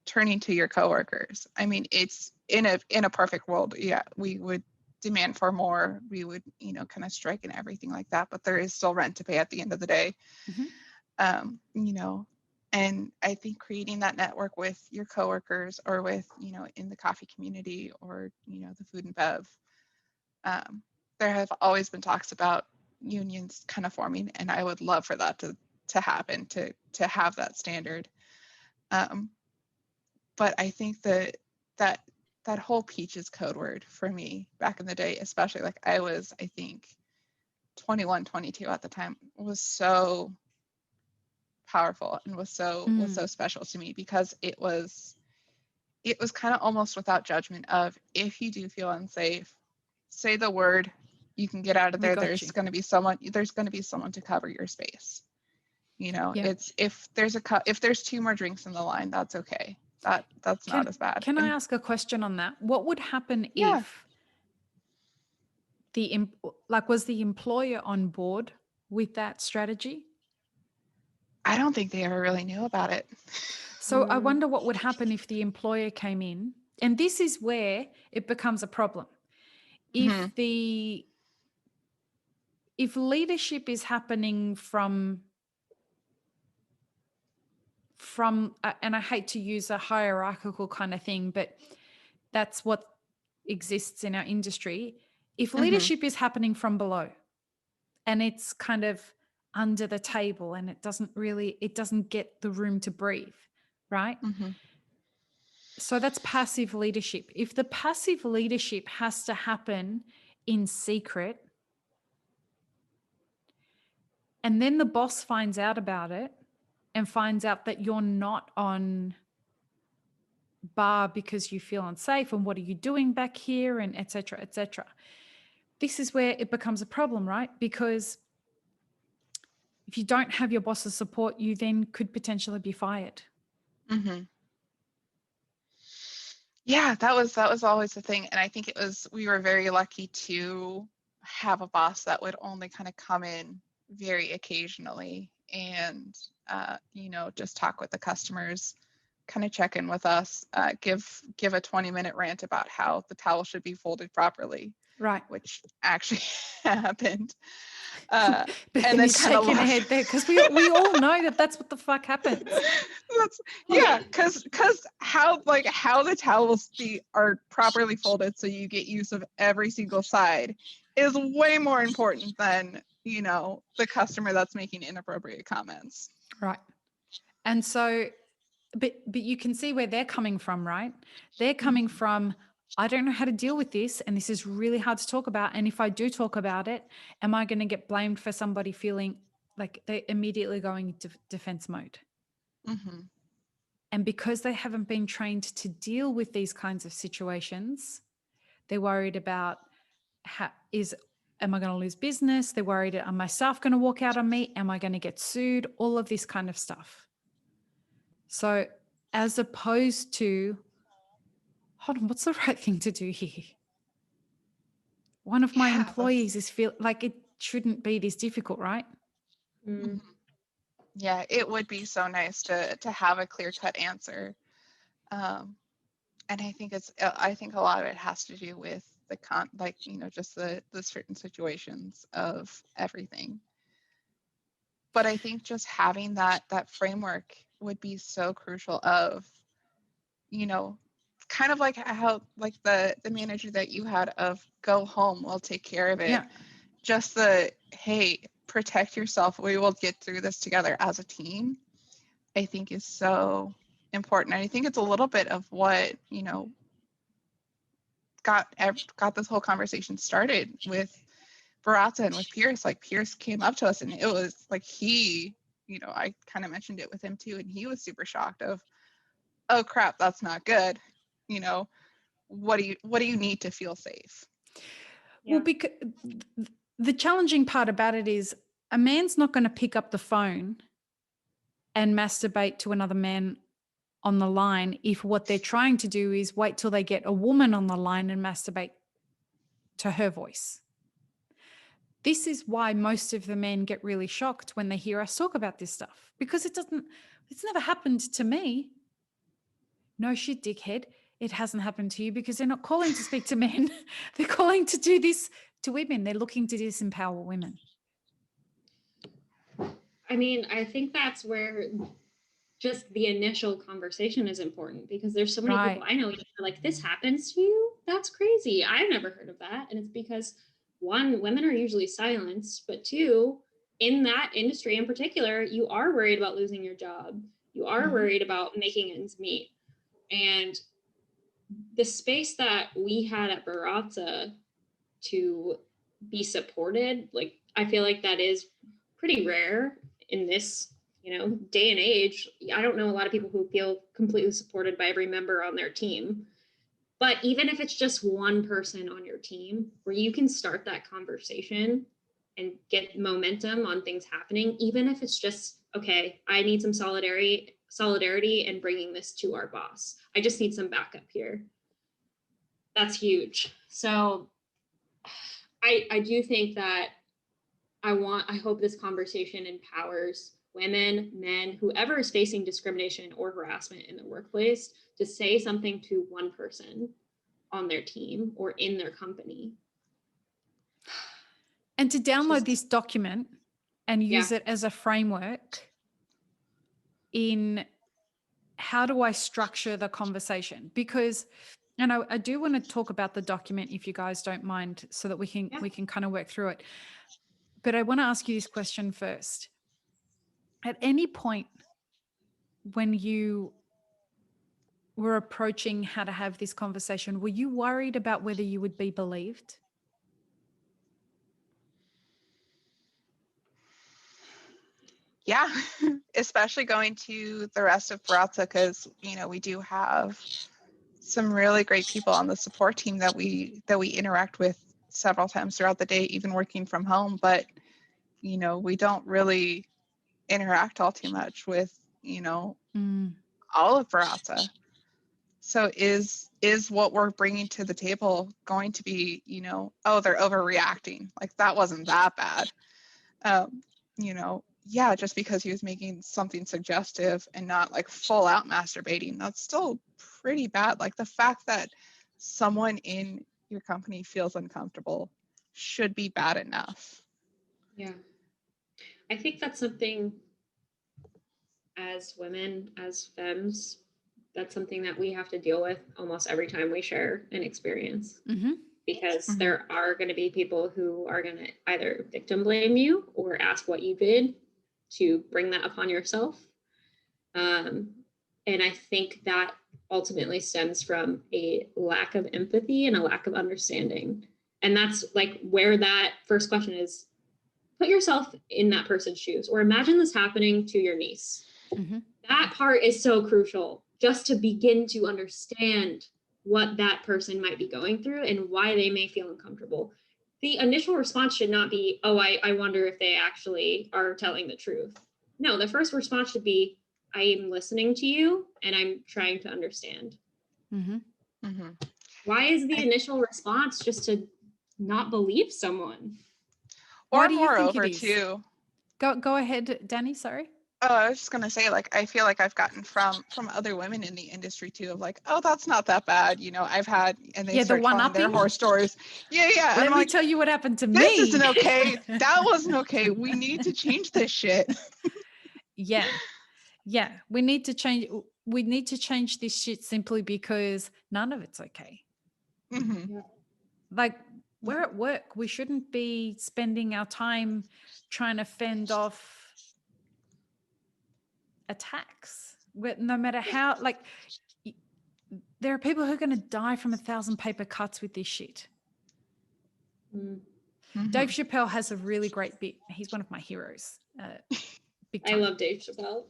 turning to your coworkers. I mean, it's in a perfect world, yeah, we would demand for more. We would, kind of strike and everything like that. But there is still rent to pay at the end of the day. And I think creating that network with your coworkers, or with, in the coffee community, or, the food and bev, there have always been talks about unions kind of forming, and I would love for that to happen, to have that standard. But I think that whole Peaches code word for me back in the day, especially, like, I was, I think, 21, 22 at the time, was so powerful and was so special to me, because it was kind of almost without judgment of, if you do feel unsafe, say the word, you can get out of there. There's going to be someone to cover your space. It's, if there's 2 more drinks in the line, that's okay. That's not as bad. Can I ask a question on that? What would happen if was the employer on board with that strategy? I don't think they ever really knew about it. So I wonder what would happen if the employer came in, and this is where it becomes a problem. If if leadership is happening from and I hate to use a hierarchical kind of thing, but that's what exists in our industry. If leadership is happening from below, and it's kind of under the table, and it doesn't get the room to breathe, right? So that's passive leadership. If the passive leadership has to happen in secret, and then the boss finds out about it and finds out that you're not on bar because you feel unsafe, and what are you doing back here, and et cetera, et cetera. This is where it becomes a problem, right? Because if you don't have your boss's support, you then could potentially be fired. Yeah, that was always the thing. And I think we were very lucky to have a boss that would only kind of come in very occasionally, and just talk with the customers, kind of check in with us, give a 20-minute rant about how the towel should be folded properly, right? Which actually happened. And then shaking her head there, because we all know that's what the fuck happens. Because how the towels are properly folded so you get use of every single side is way more important than the customer that's making inappropriate comments. Right. And so, but you can see where they're coming from, right? They're coming from, I don't know how to deal with this, and this is really hard to talk about. And if I do talk about it, am I going to get blamed for somebody feeling like they're immediately going into defense mode? And because they haven't been trained to deal with these kinds of situations, they're worried about am I going to lose business? They're worried, are my staff going to walk out on me? Am I going to get sued? All of this kind of stuff. So as opposed to, hold on, what's the right thing to do here? One of my employees is feel like it shouldn't be this difficult, right? Yeah, it would be so nice to have a clear-cut answer. And I think a lot of it has to do with just the certain situations of everything. But I think just having that framework would be so crucial of, kind of like how, like the manager that you had of go home, we'll take care of it. Yeah. Just hey, protect yourself. We will get through this together as a team, I think is so important. And I think it's a little bit of what, got this whole conversation started with Barata and with Pierce. Like, Pierce came up to us, and it was like I kind of mentioned it with him too, and he was super shocked of, oh crap, that's not good. What do you need to feel safe? Well, because the challenging part about it is a man's not going to pick up the phone and masturbate to another man on the line if what they're trying to do is wait till they get a woman on the line and masturbate to her voice. This is why most of the men get really shocked when they hear us talk about this stuff, because it's never happened to me. No shit, dickhead. It hasn't happened to you because they're not calling to speak to men. They're calling to do this to women. They're looking to disempower women. I mean, I think that's where just the initial conversation is important, because there's so many Right. people I know that are like, this happens to you? That's crazy. I've never heard of that. And it's because, one, women are usually silenced, but two, in that industry in particular, you are worried about losing your job. You are worried about making ends meet. And the space that we had at Baratza to be supported, like, I feel like that is pretty rare in this, day and age. I don't know a lot of people who feel completely supported by every member on their team. But even if it's just one person on your team where you can start that conversation and get momentum on things happening, even if it's just, okay, I need some solidarity and bringing this to our boss. I just need some backup here. That's huge. So I do think that I hope this conversation empowers women, men, whoever is facing discrimination or harassment in the workplace, to say something to one person on their team or in their company. And to download this document and use it as a framework in how do I structure the conversation? Because, and I do want to talk about the document, if you guys don't mind, so that we can kind of work through it. But I want to ask you this question first. At any point when you were approaching how to have this conversation, were you worried about whether you would be believed? Yeah, especially going to the rest of Baratza, because we do have some really great people on the support team that we interact with several times throughout the day, even working from home. But we don't really interact all too much with all of Baratza. So is what we're bringing to the table going to be, oh, they're overreacting, like that wasn't that bad? Yeah, just because he was making something suggestive and not like full out masturbating, that's still pretty bad. Like the fact that someone in your company feels uncomfortable should be bad enough. Yeah. I think that's something, as women, as femmes, that's something that we have to deal with almost every time we share an experience. Because there are going to be people who are going to either victim blame you or ask what you did to bring that upon yourself. And I think that ultimately stems from a lack of empathy and a lack of understanding. And that's like where that first question is, put yourself in that person's shoes, or imagine this happening to your niece. That part is so crucial, just to begin to understand what that person might be going through and why they may feel uncomfortable. The initial response should not be, oh, I wonder if they actually are telling the truth. No, the first response should be, I am listening to you and I'm trying to understand. Why is the initial response just to not believe someone? Or moreover, too. Go ahead, Dani, sorry. Oh, I was just gonna say, like, I feel like I've gotten from other women in the industry too, of like, oh, that's not that bad, I've had, and they start telling their horror stories. Yeah. Let me tell you what happened to me. This isn't okay. That wasn't okay. We need to change this shit. Yeah. We need to change this shit simply because none of it's okay. Like, we're at work. We shouldn't be spending our time trying to fend off attacks, no matter how, like, there are people who are going to die from 1,000 paper cuts with this shit. Dave Chappelle has a really great bit. He's one of my heroes. Big time. I love Dave Chappelle.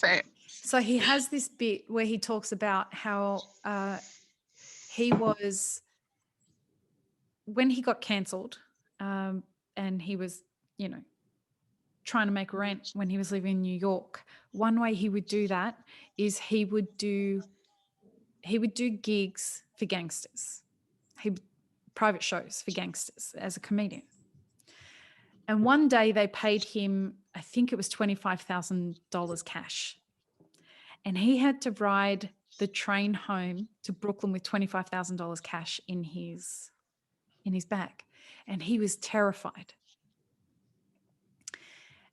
Right. So he has this bit where he talks about how he was, when he got cancelled, and he was, trying to make rent when he was living in New York. One way he would do that is he would do gigs for gangsters. Private shows for gangsters as a comedian. And one day they paid him, I think it was $25,000 cash. And he had to ride the train home to Brooklyn with $25,000 cash in his bag. And he was terrified.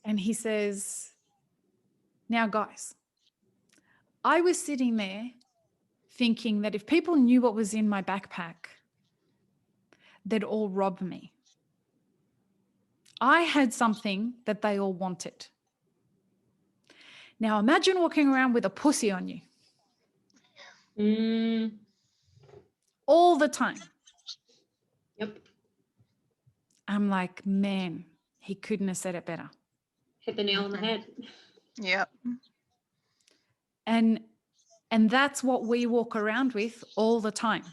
And he says, now guys, I was sitting there thinking that if people knew what was in my backpack, they'd all rob me. I had something that they all wanted. Now imagine walking around with a pussy on you. All the time. Yep. I'm like, man, he couldn't have said it better. Hit the nail on the head. Yep. And that's what we walk around with all the time.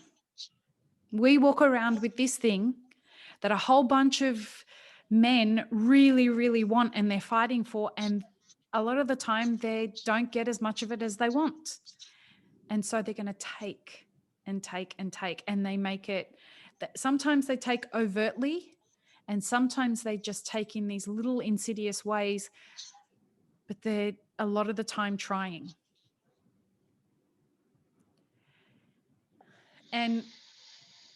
We walk around with this thing that a whole bunch of men really, really want and they're fighting for. And a lot of the time they don't get as much of it as they want. And so they're going to take and take and take. And they make it, sometimes they take overtly and sometimes they just take in these little insidious ways, but they're a lot of the time trying. And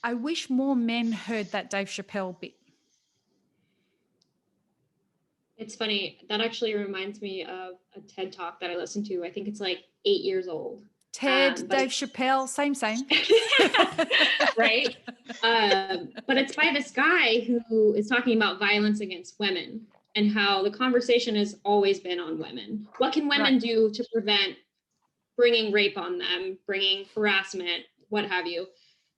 I wish more men heard that Dave Chappelle bit. It's funny. That actually reminds me of a TED Talk that I listened to. I think it's like 8 years old. Ted, Dave Chappelle, same. Right? But it's by this guy who is talking about violence against women and how the conversation has always been on women. What can women do to prevent bringing rape on them, bringing harassment, what have you?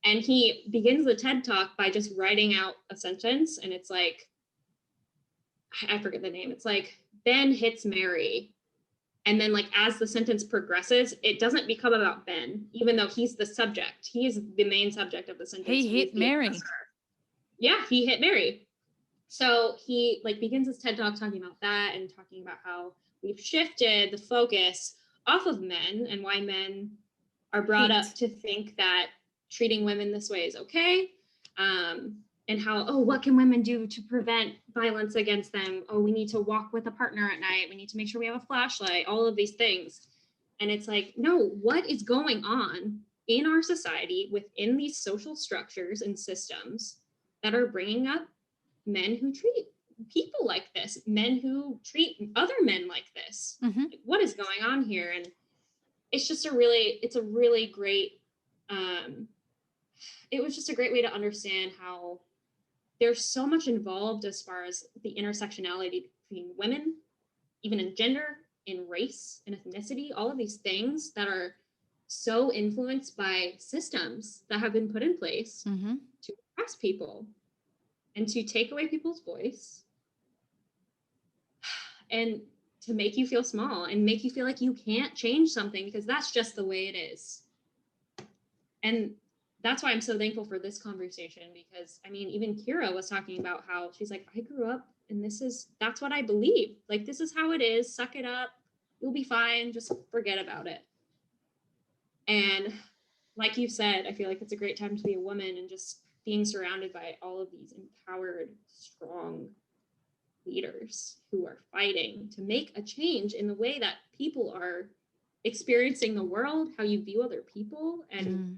And he begins the TED Talk by just writing out a sentence. And it's like, I forget the name. It's like, Ben hits Mary. And then like, as the sentence progresses, it doesn't become about Ben, even though he's the subject. He is the main subject of the sentence. He hit Mary. Aggressor. Yeah, he hit Mary. So he like begins his TED Talk talking about that and talking about how we've shifted the focus off of men and why men are brought up to think that treating women this way is okay. And how, what can women do to prevent violence against them? Oh, we need to walk with a partner at night. We need to make sure we have a flashlight, all of these things. And it's like, no, what is going on in our society within these social structures and systems that are bringing up men who treat people like this, men who treat other men like this? Mm-hmm. Like, what is going on here? And it's just a really great, it was just a great way to understand how there's so much involved as far as the intersectionality between women, even in gender, in race, in ethnicity, all of these things that are so influenced by systems that have been put in place to oppress people and to take away people's voice and to make you feel small and make you feel like you can't change something because that's just the way it is. And that's why I'm so thankful for this conversation, because I mean, even Kira was talking about how she's like, I grew up and that's what I believe. Like, this is how it is. Suck it up. You'll be fine. Just forget about it. And like you said, I feel like it's a great time to be a woman and just being surrounded by all of these empowered, strong leaders who are fighting to make a change in the way that people are experiencing the world, how you view other people. And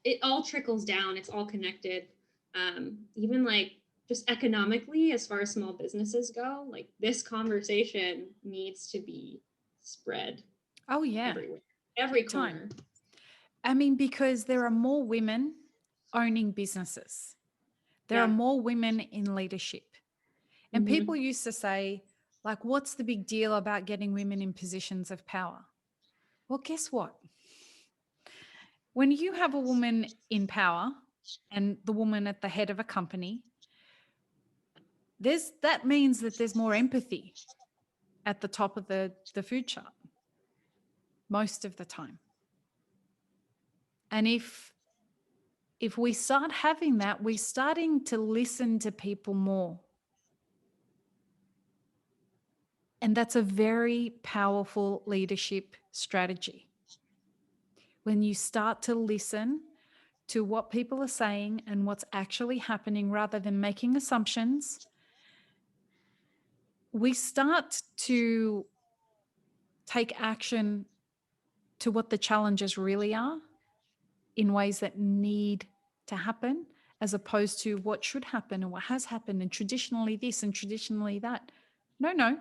it all trickles down. It's all connected. Even like just economically, as far as small businesses go, like this conversation needs to be spread. Oh yeah. Everywhere, every corner. I mean, because there are more women owning businesses. There are more women in leadership. And people used to say, like, what's the big deal about getting women in positions of power? Well, guess what? When you have a woman in power and the woman at the head of a company, that means that there's more empathy at the top of the food chart most of the time. And if we start having that, we're starting to listen to people more. And that's a very powerful leadership strategy. When you start to listen to what people are saying and what's actually happening rather than making assumptions, we start to take action to what the challenges really are in ways that need to happen, as opposed to what should happen and what has happened and traditionally this and traditionally that. No,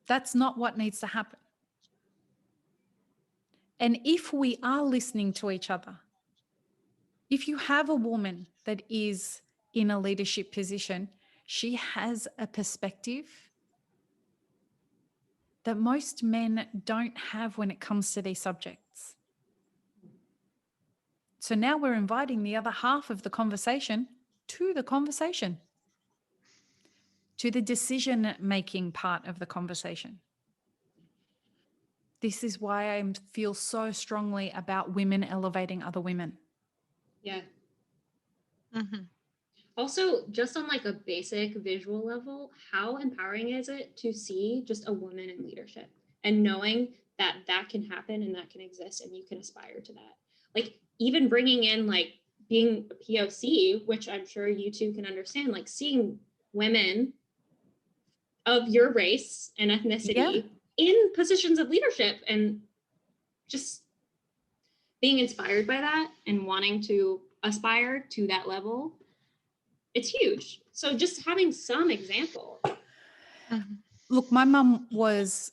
that's not what needs to happen. And if we are listening to each other, if you have a woman that is in a leadership position, she has a perspective that most men don't have when it comes to these subjects. So now we're inviting the other half of the conversation, to the decision-making part of the conversation. This is why I feel so strongly about women elevating other women. Yeah. Mhm. Also, just on like a basic visual level, how empowering is it to see just a woman in leadership and knowing that that can happen and that can exist and you can aspire to that? Like even bringing in like being a POC, which I'm sure you two can understand, like seeing women of your race and ethnicity in positions of leadership and just being inspired by that and wanting to aspire to that level. It's huge. So just having some example. Mhm. Look, my mum was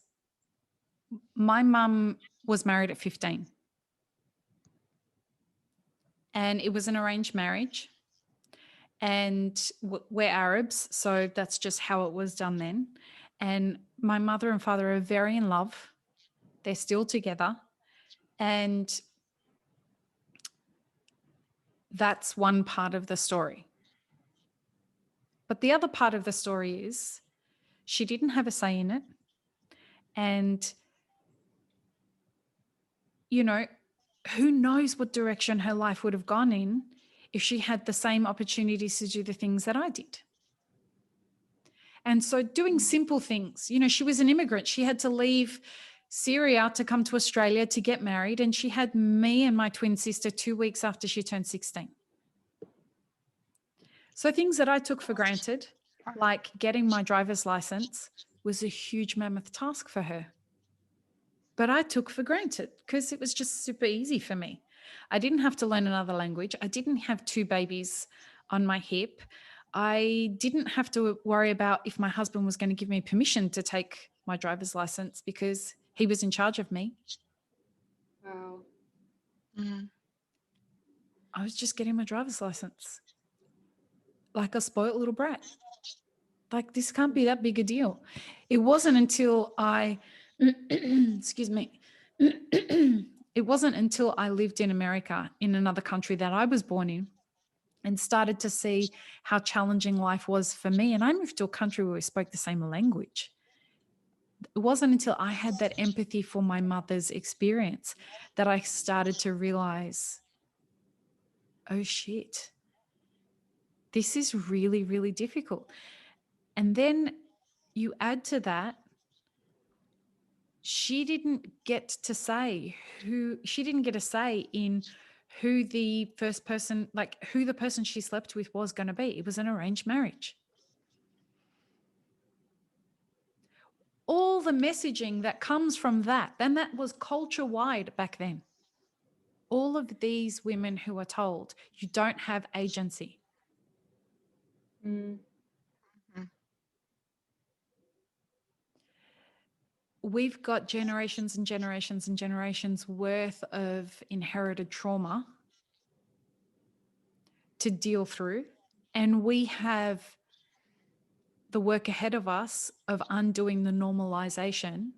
married at 15. And it was an arranged marriage. And we're Arabs, so that's just how it was done then. And my mother and father are very in love. They're still together. And that's one part of the story. But the other part of the story is she didn't have a say in it. And, you know, who knows what direction her life would have gone in if she had the same opportunities to do the things that I did. And so doing simple things, you know, she was an immigrant. She had to leave Syria to come to Australia to get married. And she had me and my twin sister 2 weeks after she turned 16. So things that I took for granted, like getting my driver's license, was a huge mammoth task for her. But I took for granted because it was just super easy for me. I didn't have to learn another language. I didn't have 2 babies on my hip. I didn't have to worry about if my husband was going to give me permission to take my driver's license because he was in charge of me. Wow. Mhm. I was just getting my driver's license like a spoiled little brat. Like, this can't be that big a deal. It wasn't until I, excuse me, it wasn't until I lived in America, in another country that I was born in, and started to see how challenging life was for me. And I moved to a country where we spoke the same language. It wasn't until I had that empathy for my mother's experience that I started to realize, oh shit, this is really, really difficult. And then you add to that, she didn't get a say in who the first person, like who the person she slept with was going to be. It was an arranged marriage. All the messaging that comes from that, and that was culture wide back then. All of these women who are told you don't have agency. Mm. We've got generations and generations and generations worth of inherited trauma to deal through. And we have the work ahead of us of undoing the normalization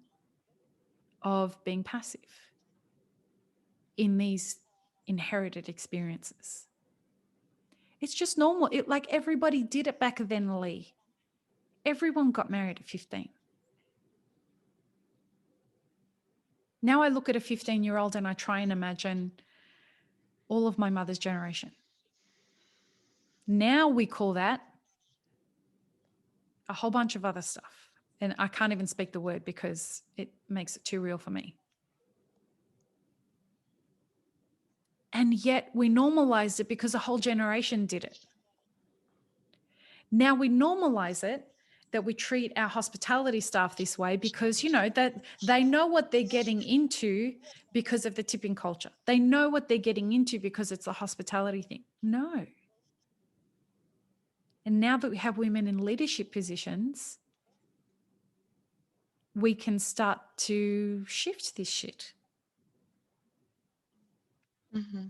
of being passive in these inherited experiences. It's just normal. Like everybody did it back then, Lee. Everyone got married at 15. Now I look at a 15-year-old and I try and imagine all of my mother's generation. Now we call that a whole bunch of other stuff. And I can't even speak the word because it makes it too real for me. And yet we normalized it because a whole generation did it. Now we normalize it that we treat our hospitality staff this way because, you know, that they know what they're getting into because of the tipping culture. They know what they're getting into because it's a hospitality thing. No. And now that we have women in leadership positions, we can start to shift this shit. Mm-hmm.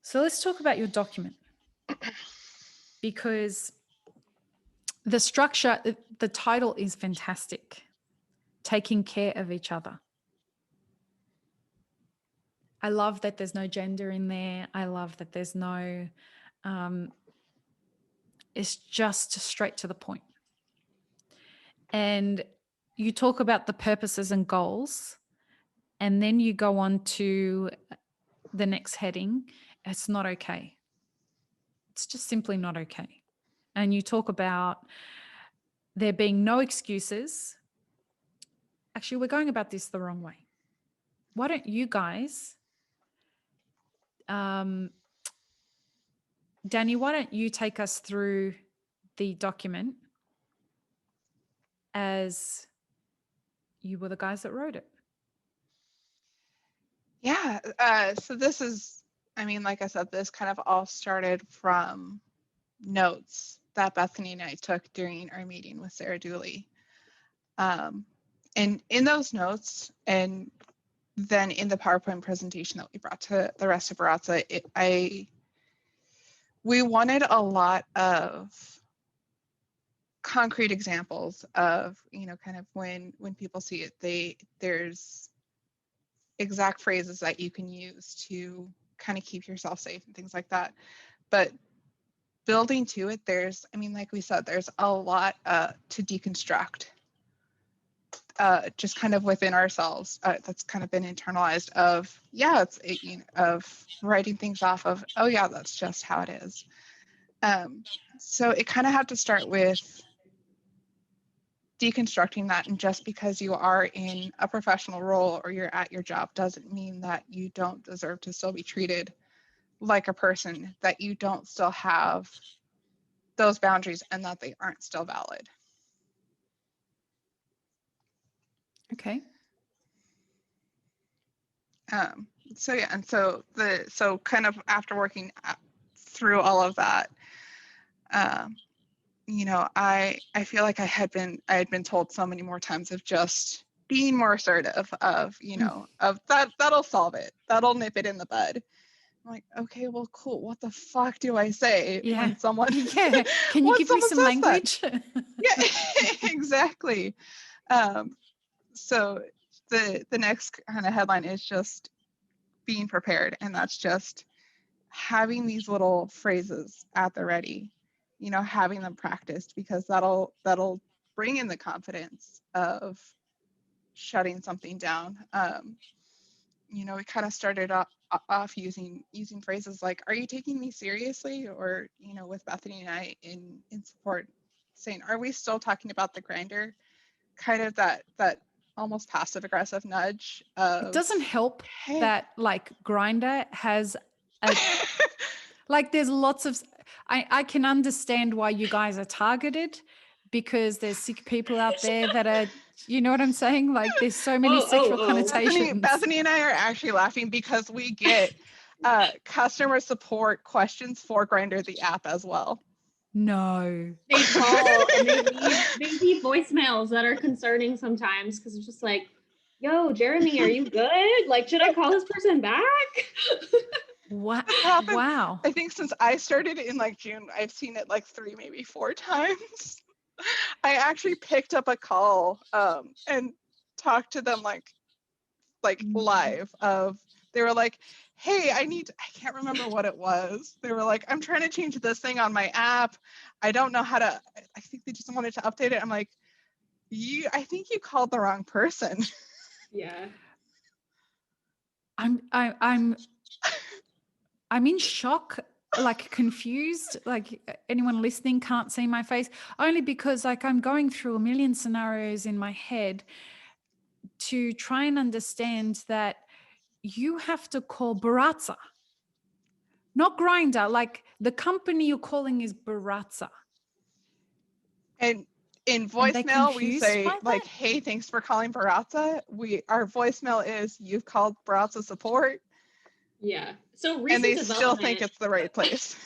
So let's talk about your document, because the structure, the title is fantastic. Taking care of each other. I love that there's no gender in there. I love that there's no, it's just straight to the point. And you talk about the purposes and goals, and then you go on to the next heading. It's not okay. It's just simply not okay. And you talk about there being no excuses. Actually, we're going about this the wrong way. Why don't you guys, Dani, why don't you take us through the document as you were the guys that wrote it? Yeah. So this is, I mean, like I said, this kind of all started from notes that Bethany and I took during our meeting with Sarah Dooley. And in those notes, and then in the PowerPoint presentation that we brought to the rest of Baratza, we wanted a lot of concrete examples of, you know, kind of when people see it, there's exact phrases that you can use to kind of keep yourself safe and things like that. But building to it, there's, I mean, like we said, there's a lot to deconstruct. Just kind of within ourselves, that's kind of been internalized of, yeah, it's of writing things off of, oh yeah, that's just how it is. So it kind of had to start with deconstructing that, and just because you are in a professional role or you're at your job doesn't mean that you don't deserve to still be treated like a person, that you don't still have those boundaries and that they aren't still valid. Okay. So yeah, and so kind of after working through all of that, you know, I feel like I had been told so many more times of just being more assertive, of, you know, of that'll solve it, that'll nip it in the bud. I'm like, okay, well, cool. What the fuck do I say when someone? Yeah. Can you give me some language? Yeah, exactly. So the next kind of headline is just being prepared, and that's just having these little phrases at the ready, you know, having them practiced, because that'll bring in the confidence of shutting something down. You know, we kind of started off using phrases like, are you taking me seriously? Or, you know, with Bethany and I in support, saying, are we still talking about the grinder? Kind of that almost passive aggressive nudge of, it doesn't help hey. that like Grindr has a like there's lots of, I can understand why you guys are targeted, because there's sick people out there that are, you know what I'm saying? Like there's so many sexual connotations. Bethany and I are actually laughing because we get customer support questions for Grindr, the app, as well. No. They call and they leave voicemails that are concerning sometimes, because it's just like, yo, Jeremy, are you good? Like, should I call this person back? Wow. I think since I started in like June, I've seen it like 3, maybe 4 times. I actually picked up a call and talked to them like live. They were like, hey, I can't remember what it was. They were like, I'm trying to change this thing on my app. I don't know how to, I think they just wanted to update it. I'm like, I think you called the wrong person. Yeah. I'm in shock, like confused, like anyone listening can't see my face, only because like I'm going through a million scenarios in my head to try and understand that you have to call Baratza, not Grinder. Like the company you're calling is Baratza. And in And they voicemail, we confused say by like, that? "Hey, thanks for calling Baratza." Our voicemail is, "You've called Baratza support," Yeah. So and recent they still development. think it's the right place.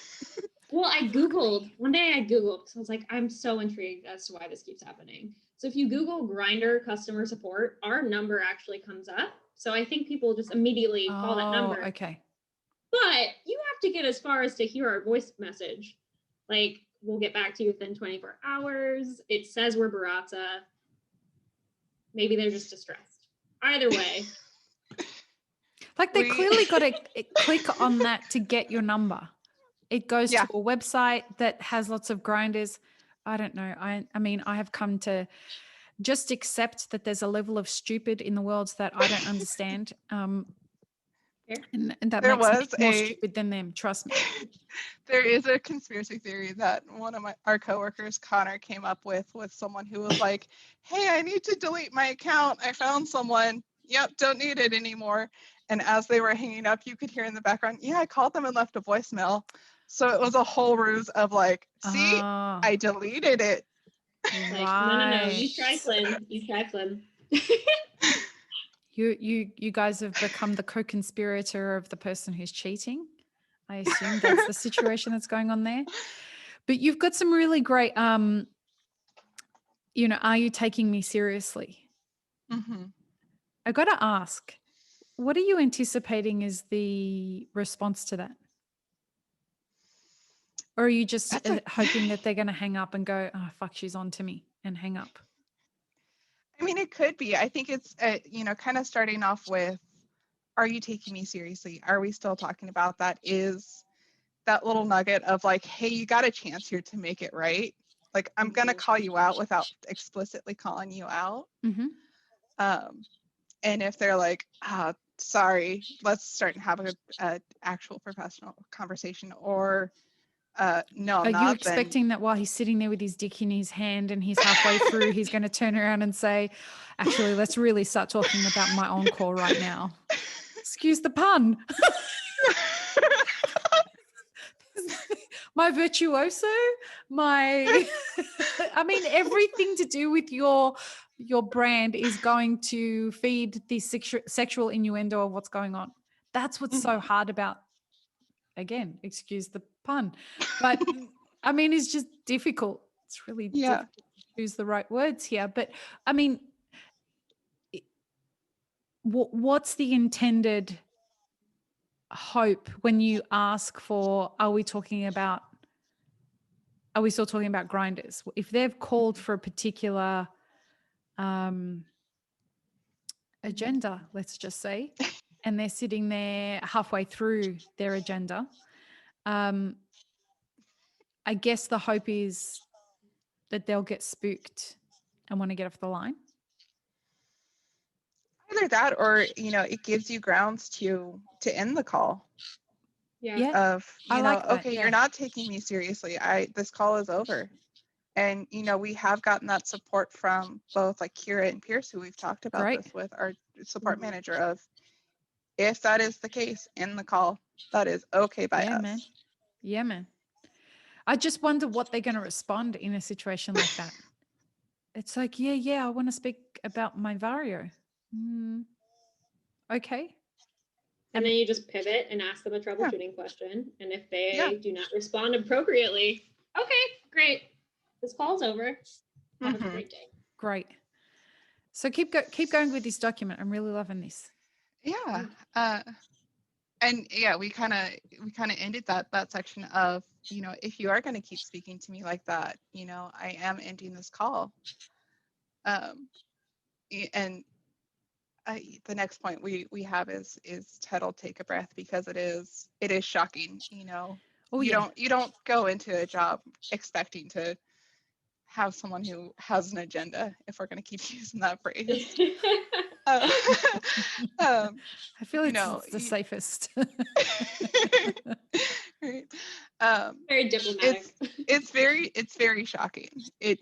Well, I Googled, one day I Googled, because I was like, I'm so intrigued as to why this keeps happening. So if you Google Grinder customer support, our number actually comes up. So I think people just immediately call that number. Okay. But you have to get as far as to hear our voice message. Like, we'll get back to you within 24 hours. It says we're Baratza. Maybe they're just distressed. Either way. Like they clearly got to click on that to get your number. It goes to a website that has lots of grinders. I don't know. I mean, I have come to just accept that there's a level of stupid in the world that I don't understand. And that There makes me was more stupid than them. Trust me. There is a conspiracy theory that one of our coworkers, Connor, came up with someone who was like, "Hey, I need to delete my account. I found someone. Yep, don't need it anymore." And as they were hanging up, you could hear in the background, "Yeah, I called them and left a voicemail." So it was a whole ruse of like, "See, I deleted it." Like, no, you trifling. You trifling. You guys have become the co-conspirator of the person who's cheating. I assume that's the situation that's going on there. But you've got some really great, are you taking me seriously? Mm-hmm. I got to ask, what are you anticipating is the response to that? Or are you just hoping that they're going to hang up and go, "Oh, fuck, she's on to me," and hang up? I mean, it could be. I think it's, kind of starting off with, are you taking me seriously? Are we still talking about that? Is that little nugget of like, hey, you got a chance here to make it right. Like, I'm going to call you out without explicitly calling you out. Mm-hmm. And if they're like, sorry, let's start and have a actual professional conversation, or no, I'm Are not. you expecting that while he's sitting there with his dick in his hand and he's halfway through, he's going to turn around and say, "Actually, let's really start talking about my encore right now." Excuse the pun. My virtuoso, I mean, everything to do with your brand is going to feed the sexual innuendo of what's going on. That's what's so hard about, again, excuse the pun, but I mean, it's just difficult. It's really difficult to choose the right words here. But I mean, what's the intended hope when you ask for, are we still talking about grinders? If they've called for a particular agenda, let's just say, and they're sitting there halfway through their agenda, I guess the hope is that they'll get spooked and want to get off the line. Either that, or it gives you grounds to end the call. Yeah. Of that, okay, you're not taking me seriously. This call is over. And we have gotten that support from both like Kira and Pierce, who we've talked about this with, our support manager, of if that is the case in the call, that is okay by us. Yeah, man. I just wonder what they're going to respond in a situation like that. It's like, yeah, I want to speak about my Vario. Okay. And then you just pivot and ask them a troubleshooting question. And if they do not respond appropriately, okay, great. This call's over. Have a great day. Great. So keep going with this document. I'm really loving this. Yeah. And yeah, we kind of ended that section of, if you are going to keep speaking to me like that, I am ending this call. And the next point we have is titled "Take a Breath," because it is shocking. You don't go into a job expecting to have someone who has an agenda, if we're going to keep using that phrase. I feel it's the safest. Right. Very diplomatic. It's very shocking. It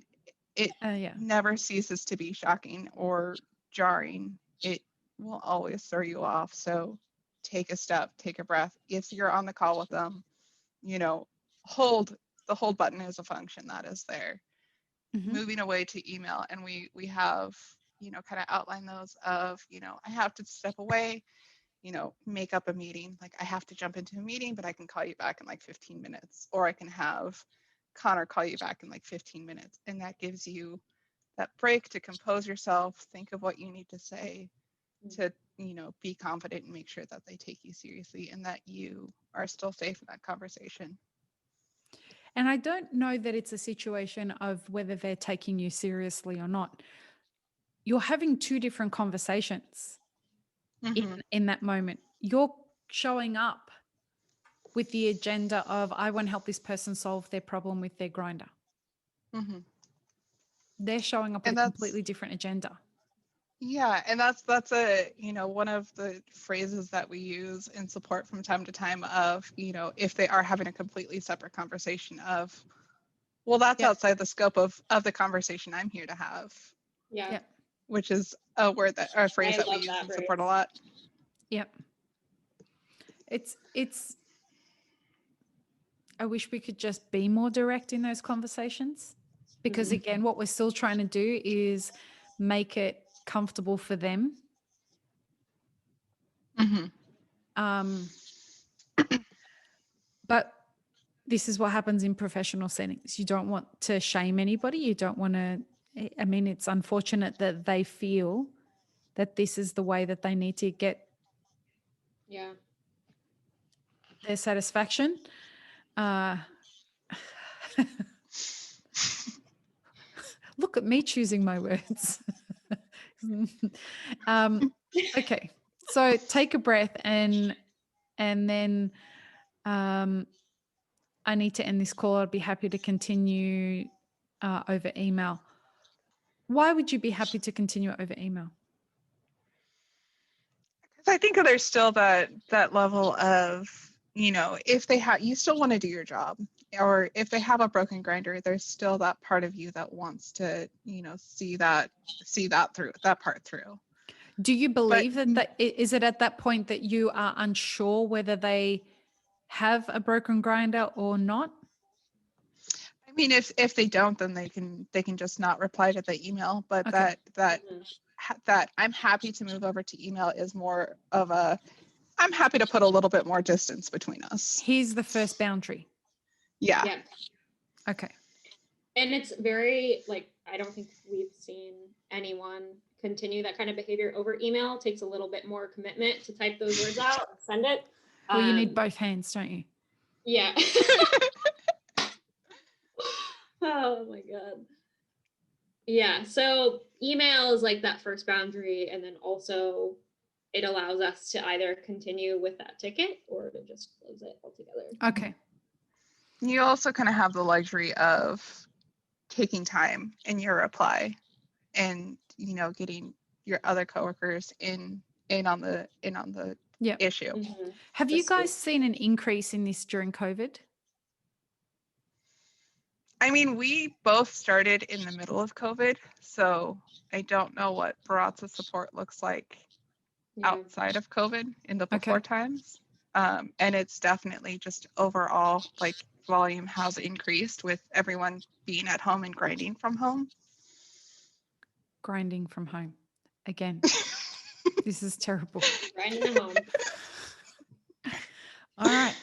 never ceases to be shocking or jarring. It will always throw you off. So take a step, take a breath. If you're on the call with them, you know, the hold button is a function that is there. Mhm. Moving away to email, and we have, you know, kind of outline those of, you know, I have to step away, you know, make up a meeting. Like I have to jump into a meeting, but I can call you back in like 15 minutes, or I can have Connor call you back in like 15 minutes. And that gives you that break to compose yourself, think of what you need to say, to, you know, be confident and make sure that they take you seriously and that you are still safe in that conversation. And I don't know that it's a situation of whether they're taking you seriously or not. You're having two different conversations in that moment. You're showing up with the agenda of, I want to help this person solve their problem with their grinder. Mm-hmm. They're showing up with a completely different agenda. Yeah, and that's a, you know, one of the phrases that we use in support from time to time of, you know, if they are having a completely separate conversation of, well, that's outside the scope of the conversation I'm here to have. Yeah. Which is a word that, or a phrase that we use in support a lot. Yep. It's I wish we could just be more direct in those conversations, because again, what we're still trying to do is make it comfortable for them. But this is what happens in professional settings. You don't want to shame anybody. You don't want to, I mean, it's unfortunate that they feel that this is the way that they need to get their satisfaction. Look at me choosing my words. Okay, so take a breath and then I need to end this call. I'd be happy to continue over email. Why would you be happy to continue over email? Because I think there's still that level of, you know, if they have, you still want to do your job, or if they have a broken grinder, there's still that part of you that wants to, you know, see that part through. Do you believe that is it at that point that you are unsure whether they have a broken grinder or not? I mean, if they don't, then they can just not reply to the email. But Okay. that I'm happy to move over to email is more of a, I'm happy to put a little bit more distance between us. Here's the first boundary. Yeah. Okay. And it's very, like, I don't think we've seen anyone continue that kind of behavior over email. It takes a little bit more commitment to type those words out and send it. Well, you need both hands, don't you? Yeah. Oh my God. Yeah. So email is like that first boundary. And then also it allows us to either continue with that ticket or to just close it altogether. Okay. You also kind of have the luxury of taking time in your reply and, you know, getting your other coworkers in on the issue. Have you guys seen an increase in this during COVID? I mean, we both started in the middle of COVID, so I don't know what Baratza support looks like outside of COVID in the before times. And it's definitely just overall, like, volume has increased with everyone being at home and grinding from home. Grinding from home. Again, this is terrible. Grinding from home. All right.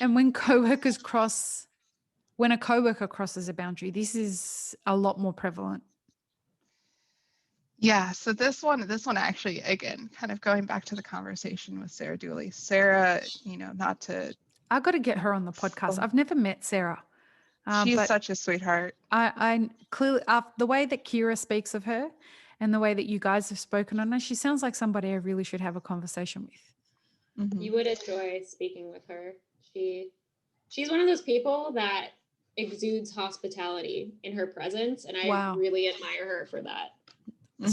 And when a coworker crosses a boundary, this is a lot more prevalent. Yeah, so this one actually, again, kind of going back to the conversation with Sarah Dooley. Sarah, you know, I got to get her on the podcast. I've never met Sarah. She's such a sweetheart. I clearly, the way that Kira speaks of her and the way that you guys have spoken on her, she sounds like somebody I really should have a conversation with. Mm-hmm. You would enjoy speaking with her. She's one of those people that exudes hospitality in her presence, and I really admire her for that.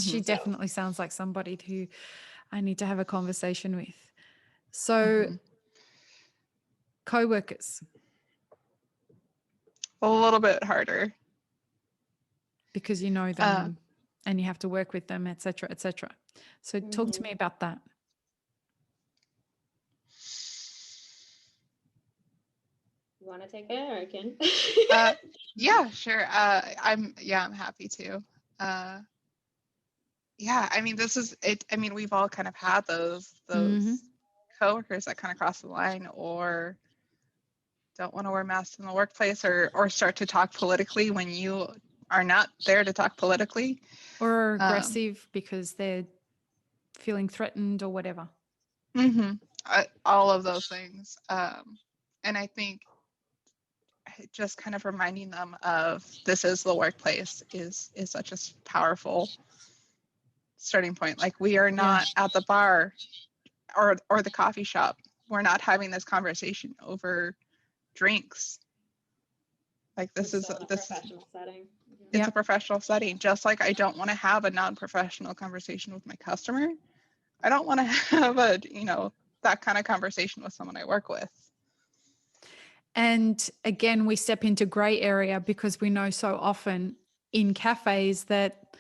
She definitely sounds like somebody who I need to have a conversation with. So, co-workers. A little bit harder. Because you know them and you have to work with them, et cetera, et cetera. So talk to me about that. You want to take it, or I can? Yeah, sure. I'm happy to. Yeah, I mean, this is it. I mean, we've all kind of had those coworkers that kind of cross the line or don't want to wear masks in the workplace or start to talk politically when you are not there to talk politically. Or aggressive because they're feeling threatened or whatever. All of those things. And I think just kind of reminding them of this is the workplace is such a powerful starting point. Like we are not at the bar or the coffee shop. We're not having this conversation over drinks. Like this is a professional setting. It's a professional setting. Just like I don't want to have a non-professional conversation with my customer, I don't want to have a, that kind of conversation with someone I work with. And again, we step into gray area because we know so often in cafes that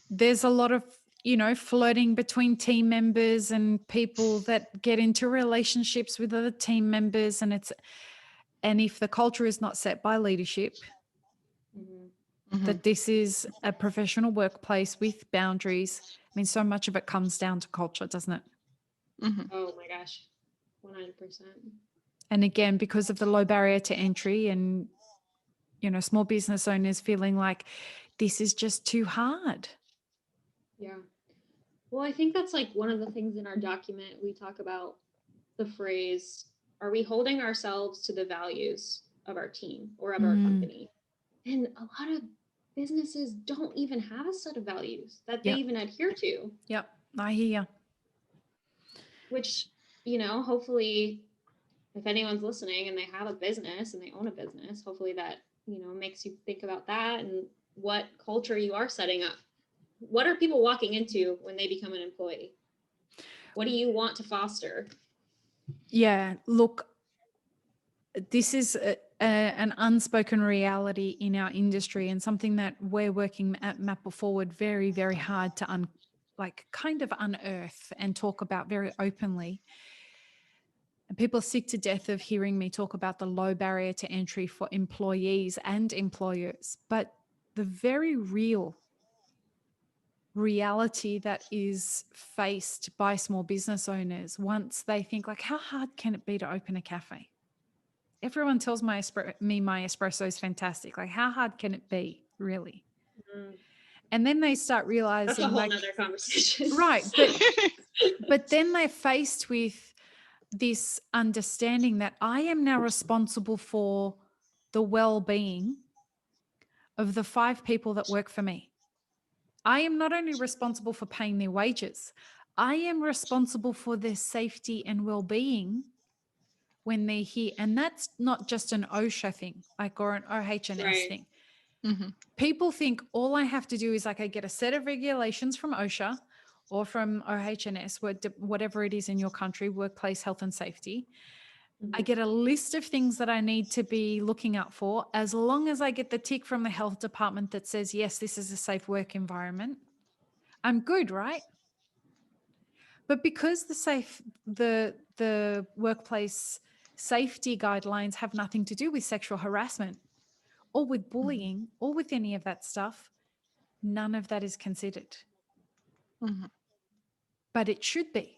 there's a lot of, flirting between team members and people that get into relationships with other team members. And if the culture is not set by leadership, that this is a professional workplace with boundaries. I mean, so much of it comes down to culture, doesn't it? Oh my gosh, 100%. And again, because of the low barrier to entry and, small business owners feeling like this is just too hard. Yeah. Well, I think that's like one of the things in our document. We talk about the phrase, are we holding ourselves to the values of our team or of our company? And a lot of businesses don't even have a set of values that they even adhere to. Yep, I hear you. Which, hopefully if anyone's listening and they have a business and they own a business, hopefully that, makes you think about that and what culture you are setting up. What are people walking into when they become an employee? What do you want to foster? Yeah, look, this is an unspoken reality in our industry and something that we're working at Mapple Forward very, very hard to unearth and talk about very openly. And people are sick to death of hearing me talk about the low barrier to entry for employees and employers, but the very real reality that is faced by small business owners once they think like, how hard can it be to open a cafe? Everyone tells my espresso is fantastic. Like, how hard can it be, really? And then they start realizing that's a whole nother conversation. Right. But then they're faced with this understanding that I am now responsible for the well-being of the 5 people that work for me. I am not only responsible for paying their wages, I am responsible for their safety and well-being when they're here. And that's not just an OSHA thing, or an OH&S thing. People think all I have to do is I get a set of regulations from OSHA or from OH&S, whatever it is in your country, workplace health and safety. I get a list of things that I need to be looking out for. As long as I get the tick from the health department that says, yes, this is a safe work environment, I'm good, right? But because the workplace safety guidelines have nothing to do with sexual harassment or with bullying or with any of that stuff, none of that is considered. But it should be.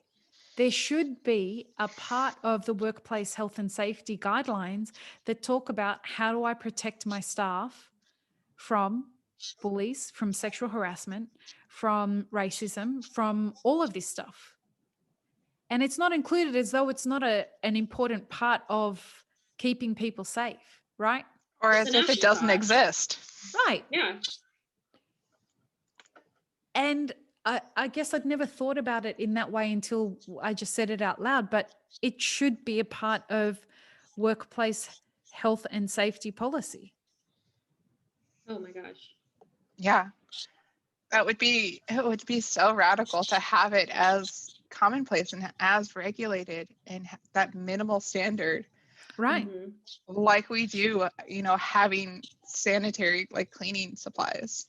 There should be a part of the workplace health and safety guidelines that talk about how do I protect my staff from bullies, from sexual harassment, from racism, from all of this stuff. And it's not included as though it's not an important part of keeping people safe, right? Or as if it doesn't exist. Right. Yeah. And I guess I'd never thought about it in that way until I just said it out loud, but it should be a part of workplace health and safety policy. Oh my gosh. Yeah. It would be so radical to have it as commonplace and as regulated and that minimal standard. Right. Like we do, having sanitary, cleaning supplies.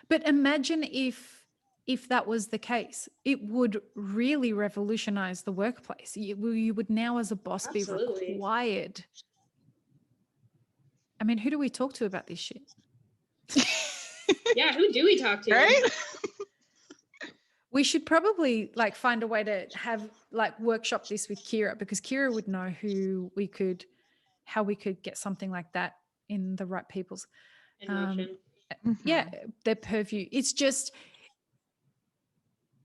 But imagine if that was the case, it would really revolutionize the workplace. You would now as a boss be required I mean, who do we talk to about this shit? Yeah, who do we talk to? Right? We should probably like find a way to have like workshop this with Kira, because Kira would know how we could get something like that in the right people's, In motion. yeah, their purview. It's just,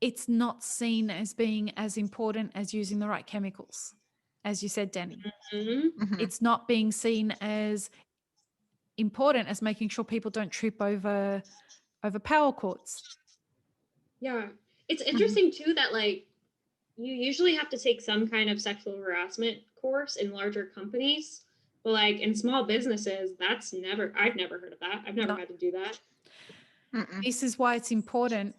it's not seen as being as important as using the right chemicals, as you said, Dani. Mhm. It's not being seen as important as making sure people don't trip over power cords. Yeah. It's interesting too that like you usually have to take some kind of sexual harassment course in larger companies, but like in small businesses, I've never heard of that. I've never No. had to do that. This is why it's important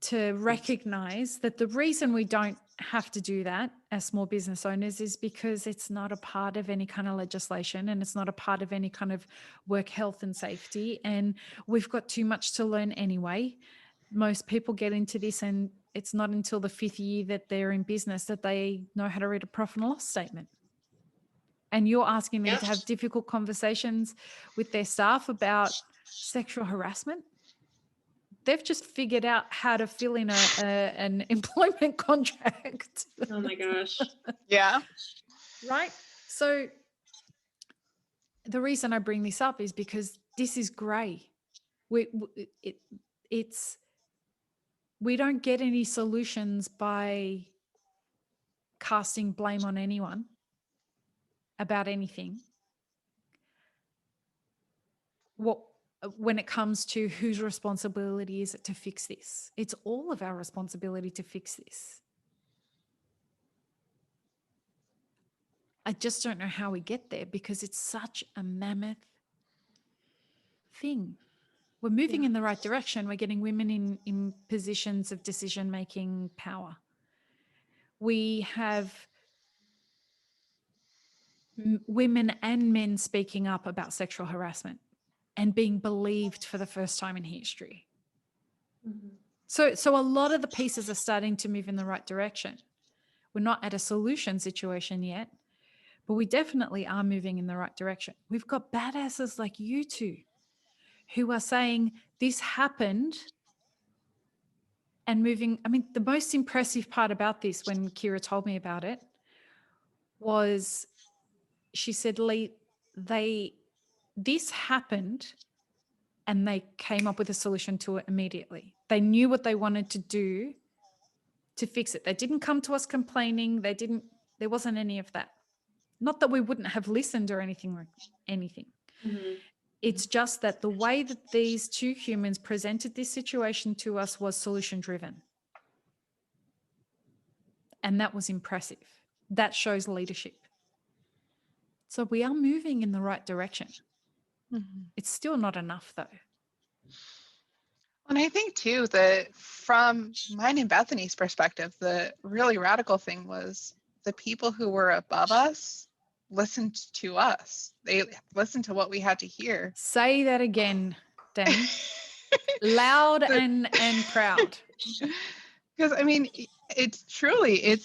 to recognize that the reason we don't have to do that as small business owners is because it's not a part of any kind of legislation, and it's not a part of any kind of work health and safety. And we've got too much to learn anyway. Most people get into this, and it's not until the 5th year that they're in business that they know how to read a profit and loss statement. And you're asking them to have difficult conversations with their staff about sexual harassment. They've just figured out how to fill in an employment contract. Oh my gosh. Yeah. Right? So the reason I bring this up is because this is grey. We don't get any solutions by casting blame on anyone about anything. When it comes to whose responsibility is it to fix this? It's all of our responsibility to fix this. I just don't know how we get there, because it's such a mammoth thing. We're moving in the right direction. We're getting women in positions of decision-making power. We have women and men speaking up about sexual harassment and being believed for the first time in history. So a lot of the pieces are starting to move in the right direction. We're not at a solution situation yet, but we definitely are moving in the right direction. We've got badasses like you two who are saying this happened and moving. I mean, the most impressive part about this, when Kira told me about it, was she said, Lee, this happened and they came up with a solution to it immediately. They knew what they wanted to do to fix it. They didn't come to us complaining. There wasn't any of that. Not that we wouldn't have listened or anything. It's just that the way that these two humans presented this situation to us was solution driven. And that was impressive. That shows leadership. So we are moving in the right direction. It's still not enough though. And I think too that from mine and Bethany's perspective, the really radical thing was the people who were above us listened to us. They listened to what we had to hear. Say that again, Dani. Loud and proud. Because I mean, it's the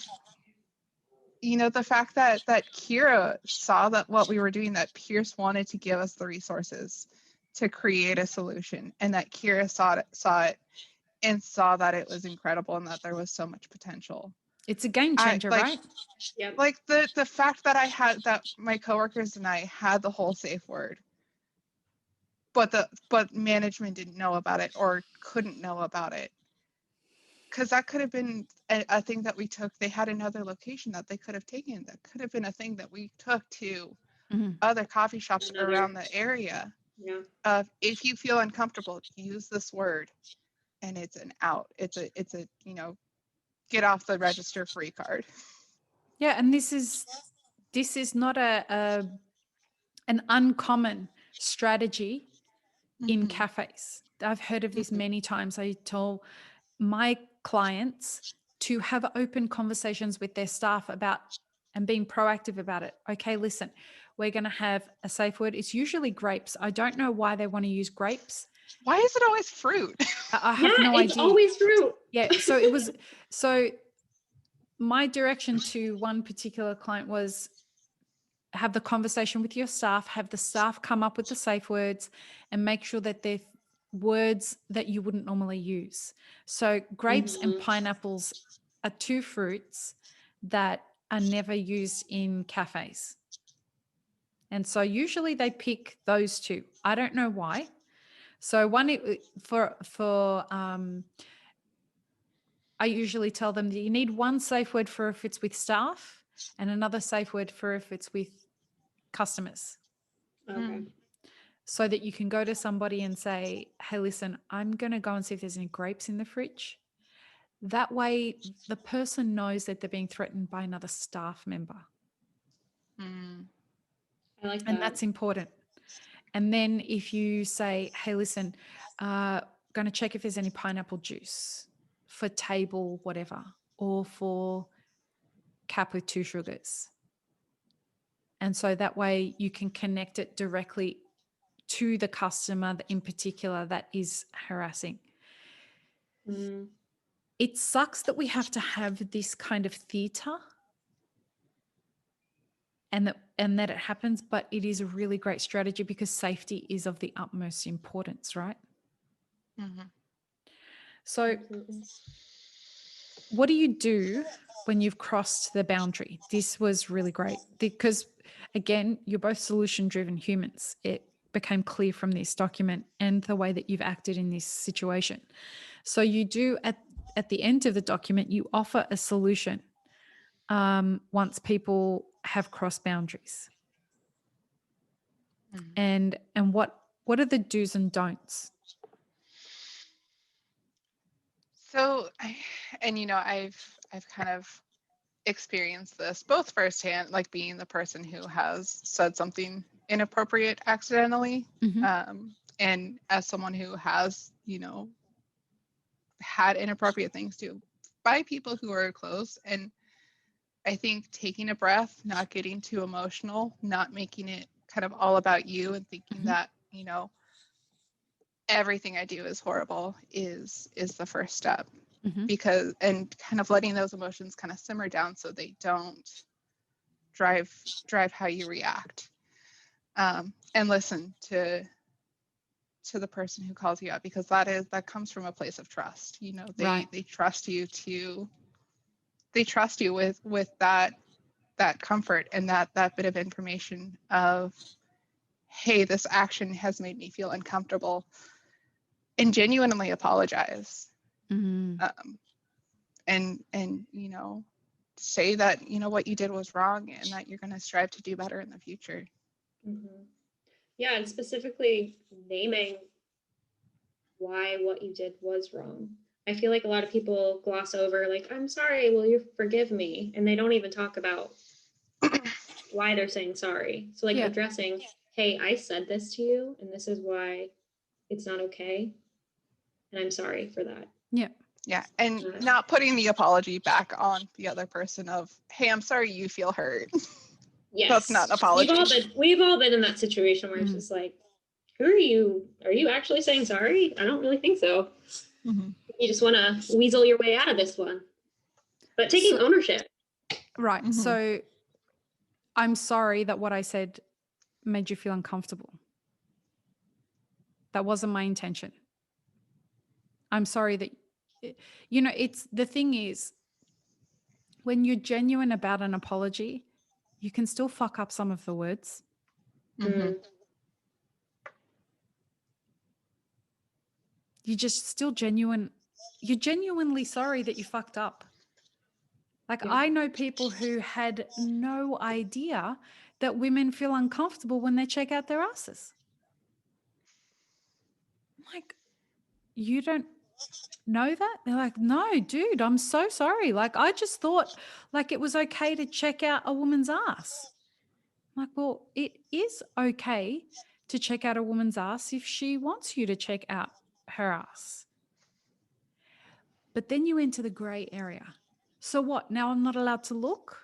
fact that Kira saw that what we were doing, that Pierce wanted to give us the resources to create a solution, and that Kira saw it and saw that it was incredible and that there was so much potential. It's a game changer, right? Yeah. Like the fact that my coworkers and I had the whole safe word, but management didn't know about it or couldn't know about it. Because that could have been a thing that we took. They had another location that they could have taken. That could have been a thing that we took to other coffee shops around the area. Yeah. If you feel uncomfortable, use this word, and it's an out. It's a get off the register free card. Yeah, and this is not an uncommon strategy in cafes. I've heard of this many times. I tell my clients to have open conversations with their staff about and being proactive about it. Okay, listen, we're going to have a safe word. It's usually grapes. I don't know why they want to use grapes. Why is it always fruit? I have no idea. It's always fruit. Yeah, so my direction to one particular client was, have the conversation with your staff, have the staff come up with the safe words, and make sure that they're words that you wouldn't normally use. So grapes and pineapples are two fruits that are never used in cafes. And so usually they pick those two. I don't know why. So I usually tell them that you need one safe word for if it's with staff and another safe word for if it's with customers. Okay. So that you can go to somebody and say, hey, listen, I'm going to go and see if there's any grapes in the fridge. That way the person knows that they're being threatened by another staff member. I like that. And that's important. And then if you say, hey, listen, going to check if there's any pineapple juice for table whatever, or for cap with 2 sugars. And so that way you can connect it directly to the customer in particular that is harassing. It sucks that we have to have this kind of theater and that it happens, but it is a really great strategy because safety is of the utmost importance, right? So what do you do when you've crossed the boundary? This was really great because, again, you're both solution-driven humans. It became clear from this document and the way that you've acted in this situation. So you do, at the end of the document, you offer a solution once people have crossed boundaries. And what are the do's and don'ts? So, I've kind of experienced this both firsthand, like being the person who has said something inappropriate accidentally, and as someone who has, had inappropriate things do by people who are close. And I think taking a breath, not getting too emotional, not making it kind of all about you and thinking that, everything I do is horrible is the first step. Because, and kind of letting those emotions kind of simmer down so they don't drive how you react, and listen to the person who calls you out, because that comes from a place of trust. They trust you with that comfort and that bit of information of, hey, this action has made me feel uncomfortable, and genuinely apologize. And say that what you did was wrong and that you're going to strive to do better in the future. Yeah, and specifically naming why what you did was wrong. I feel like a lot of people gloss over, like, I'm sorry, will you forgive me? And they don't even talk about why they're saying sorry. So addressing, hey, I said this to you and this is why it's not okay. And I'm sorry for that. Yeah, and not putting the apology back on the other person of, hey, I'm sorry you feel hurt. Yes. That's not an apology. We've all been in that situation where it's just like, who are you? Are you actually saying sorry? I don't really think so. You just want to weasel your way out of this one. But taking ownership. Right. So I'm sorry that what I said made you feel uncomfortable. That wasn't my intention. I'm sorry that, it's the thing is, when you're genuine about an apology, you can still fuck up some of the words. You're just still genuine. You're genuinely sorry that you fucked up. I know people who had no idea that women feel uncomfortable when they check out their asses. I'm like, you don't know that? They're like, no, dude, I'm so sorry. I just thought it was okay to check out a woman's ass. I'm like, well, it is okay to check out a woman's ass if she wants you to check out her ass. But then you enter the gray area. So what? Now I'm not allowed to look?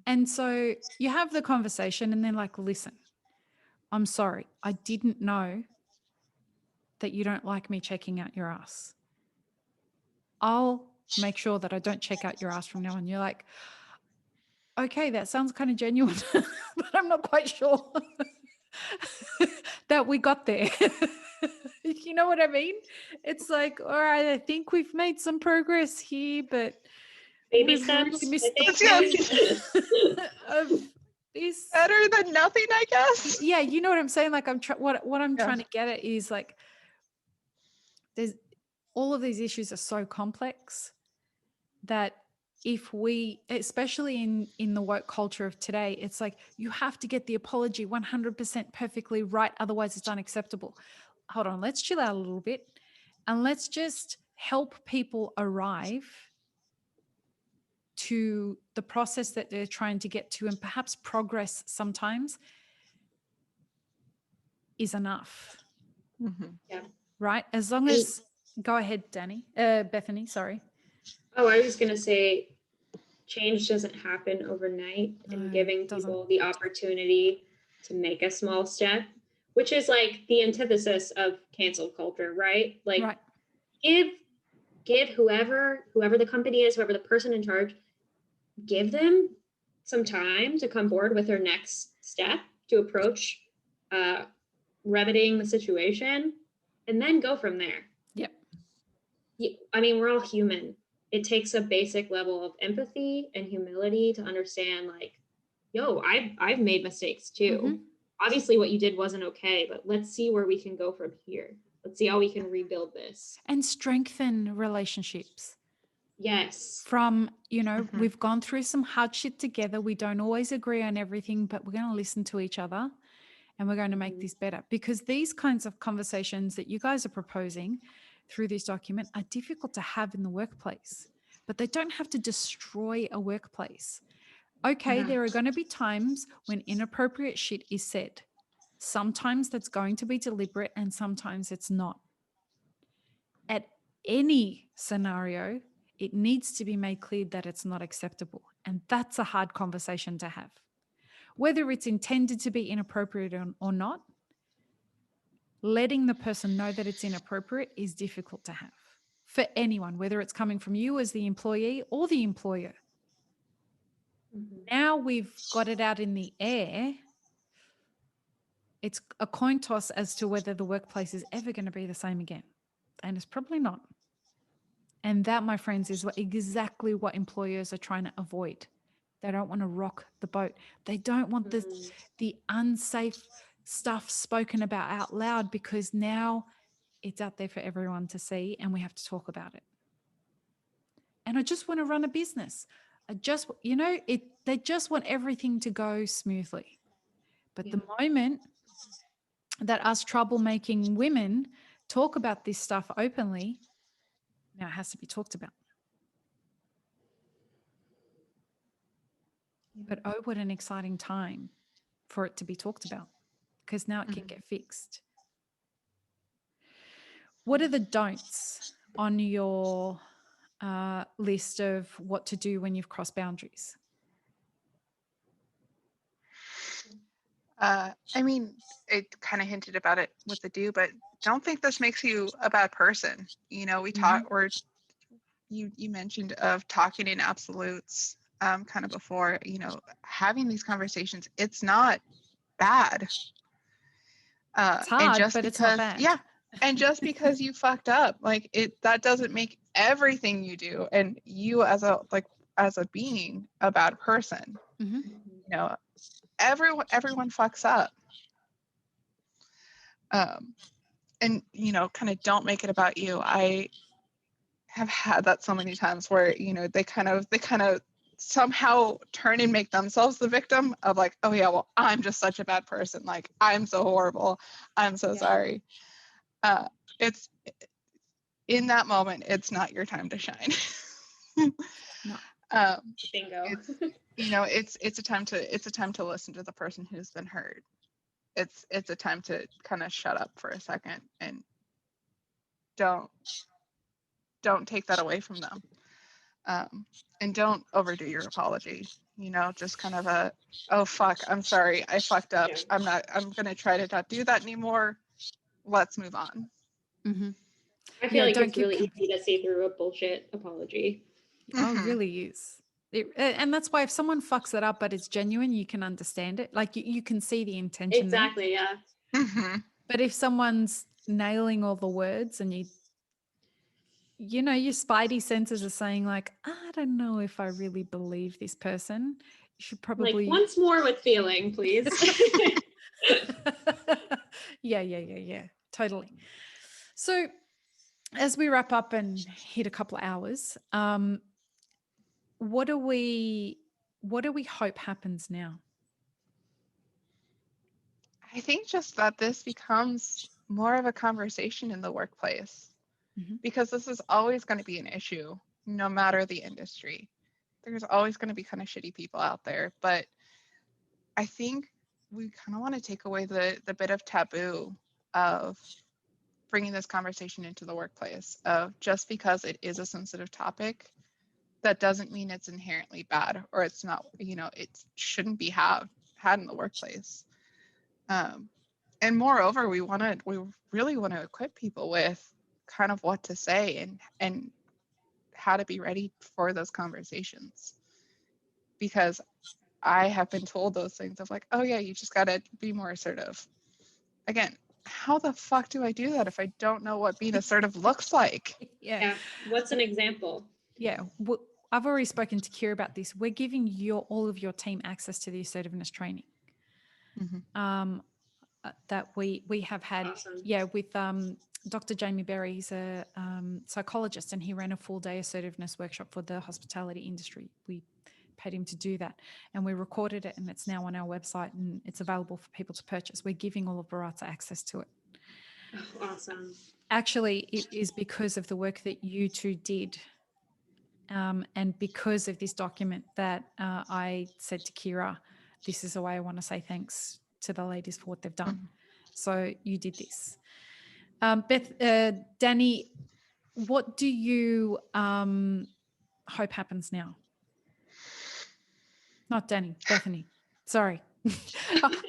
And so you have the conversation and they're like, listen, I'm sorry. I didn't know that you don't like me checking out your ass. I'll make sure that I don't check out your ass from now on. You're like, okay, that sounds kind of genuine, but I'm not quite sure that we got there. You know what I mean? It's like, all right, I think we've made some progress here, but Baby we've really steps. missed the Yeah. point of this. Better than nothing, I guess. Yeah, you know what I'm saying? Like what I'm Yeah. trying to get at is like, there's all of these issues are so complex that if we, especially in the work culture of today, it's like you have to get the apology 100% perfectly right, otherwise it's unacceptable. Hold on, let's chill out a little bit and let's just help people arrive to the process that they're trying to get to, and perhaps progress sometimes is enough. Mm-hmm. Right? As long as, go ahead, Dani, Bethany, sorry. Oh, I was gonna say, change doesn't happen overnight, and No, giving it doesn't. people the opportunity to make a small step, which is like the antithesis of cancel culture, right? Like, Right. give whoever the company is, whoever the person in charge, give them some time to come forward with their next step to approach remedying the situation, and then go from there. Yep. I mean, we're all human. It takes a basic level of empathy and humility to understand, like, yo, I've made mistakes too. Mhm. Obviously what you did wasn't okay, but let's see where we can go from here. Let's see how we can rebuild this. And strengthen relationships. Yes. From, you know, Mhm. we've gone through some hard shit together. We don't always agree on everything, but we're going to listen to each other and we're going to make this better. Because these kinds of conversations that you guys are proposing through this document are difficult to have in the workplace, but they don't have to destroy a workplace. Okay, Yeah. there are going to be times when inappropriate shit is said. Sometimes that's going to be deliberate and sometimes it's not. At any scenario, it needs to be made clear that it's not acceptable. And that's a hard conversation to have. Whether it's intended to be inappropriate or not, letting the person know that it's inappropriate is difficult to have for anyone, whether it's coming from you as the employee or the employer. Now we've got it out in the air. It's a coin toss as to whether the workplace is ever going to be the same again. And it's probably not. And that, my friends, is exactly what employers are trying to avoid. They don't want to rock the boat. They don't want the unsafe stuff spoken about out loud, because now it's out there for everyone to see and we have to talk about it. And I just want to run a business. They just want everything to go smoothly. But the moment that us troublemaking women talk about this stuff openly, now it has to be talked about. But oh, what an exciting time for it to be talked about, because now it can get fixed. What are the don'ts on your list of what to do when you've crossed boundaries? I mean, it kind of hinted about it with the do, but don't think this makes you a bad person. You know, we talked, or you mentioned of talking in absolutes kind of before, you know, having these conversations, it's not bad. It's hard, but it's not bad. Yeah. And just because you fucked up, like that doesn't make everything you do and you as a being a bad person. Mm-hmm. You know, everyone fucks up. And you know, kind of don't make it about you. I have had that so many times where, you know, they kind of somehow turn and make themselves the victim of, like, oh yeah, well, I'm just such a bad person, like I'm so horrible, I'm so sorry. It's in that moment, it's not your time to shine. No. Bingo. You know, it's a time to listen to the person who's been hurt. It's a time to kind of shut up for a second and don't take that away from them. And don't overdo your apology. You know, just kind of a, oh fuck, I'm sorry, I fucked up. Yeah. I'm gonna try to not do that anymore. Let's move on. Mm-hmm. I feel like it's really easy to see through a bullshit apology. Oh, it really is. And that's why if someone fucks it up, but it's genuine, you can understand it. Like you can see the intention there. Exactly. Yeah. Mm-hmm. But if someone's nailing all the words and you know, your spidey senses are saying like, I don't know if I really believe this person. You should probably Like once more with feeling, please. yeah. Totally. So as we wrap up and hit a couple of hours, what do we hope happens now? I think just that this becomes more of a conversation in the workplace, because this is always going to be an issue, no matter the industry. There's always going to be kind of shitty people out there, but I think we kind of want to take away the bit of taboo of bringing this conversation into the workplace, of just because it is a sensitive topic, that doesn't mean it's inherently bad, or it's not, you know, it shouldn't be had in the workplace. And moreover, we really want to equip people with kind of what to say and how to be ready for those conversations. Because I have been told those things of like, oh yeah, you just got to be more assertive. Again, how the fuck do I do that if I don't know what being assertive looks like? Yeah. What's an example? Yeah. I've already spoken to Kira about this. We're giving all of your team access to the assertiveness training. That we have had, awesome. With Dr. Jamie Berry. He's a psychologist, and he ran a full day assertiveness workshop for the hospitality industry. We paid him to do that, and we recorded it, and it's now on our website, and it's available for people to purchase. We're giving all of Baratza access to it. Oh, awesome. Actually, it is because of the work that you two did, and because of this document that I said to Kira, this is the way I want to say thanks to the ladies for what they've done. So you did this. Dani, what do you hope happens now? Not Dani, Bethany. Sorry.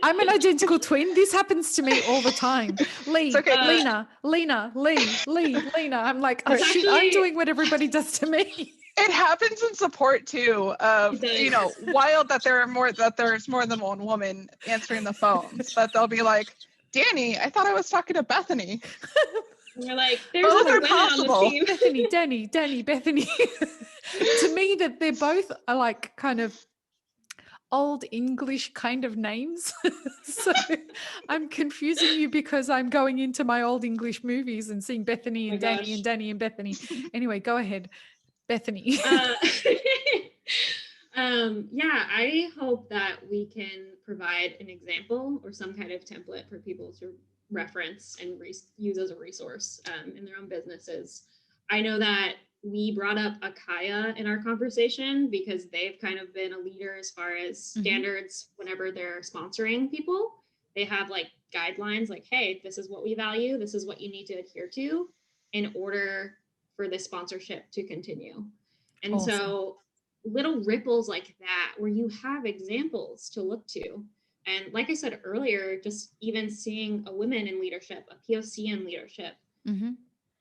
I'm an identical twin. This happens to me all the time. Lee, okay. Lena, Lena. I'm like, oh shit, I'm doing what everybody does to me. It happens in support too. You know, wild that there's more than one woman answering the phones, but they'll be like, Dani, I thought I was talking to Bethany. And you're like, there's other women on the team. Bethany, Dani, Bethany. To me, that they're both are like kind of old English kind of names. So I'm confusing you because I'm going into my old English movies and seeing Bethany and Dani and Dani and Bethany. Anyway, go ahead. Bethany. Yeah, I hope that we can provide an example or some kind of template for people to reference and use as a resource in their own businesses. I know that we brought up Akaya in our conversation because they've kind of been a leader as far as standards whenever they're sponsoring people. They have like guidelines like, hey, this is what we value. This is what you need to adhere to in order for this sponsorship to continue. And awesome. So little ripples like that where you have examples to look to. And like I said earlier, just even seeing a woman in leadership, a POC in leadership,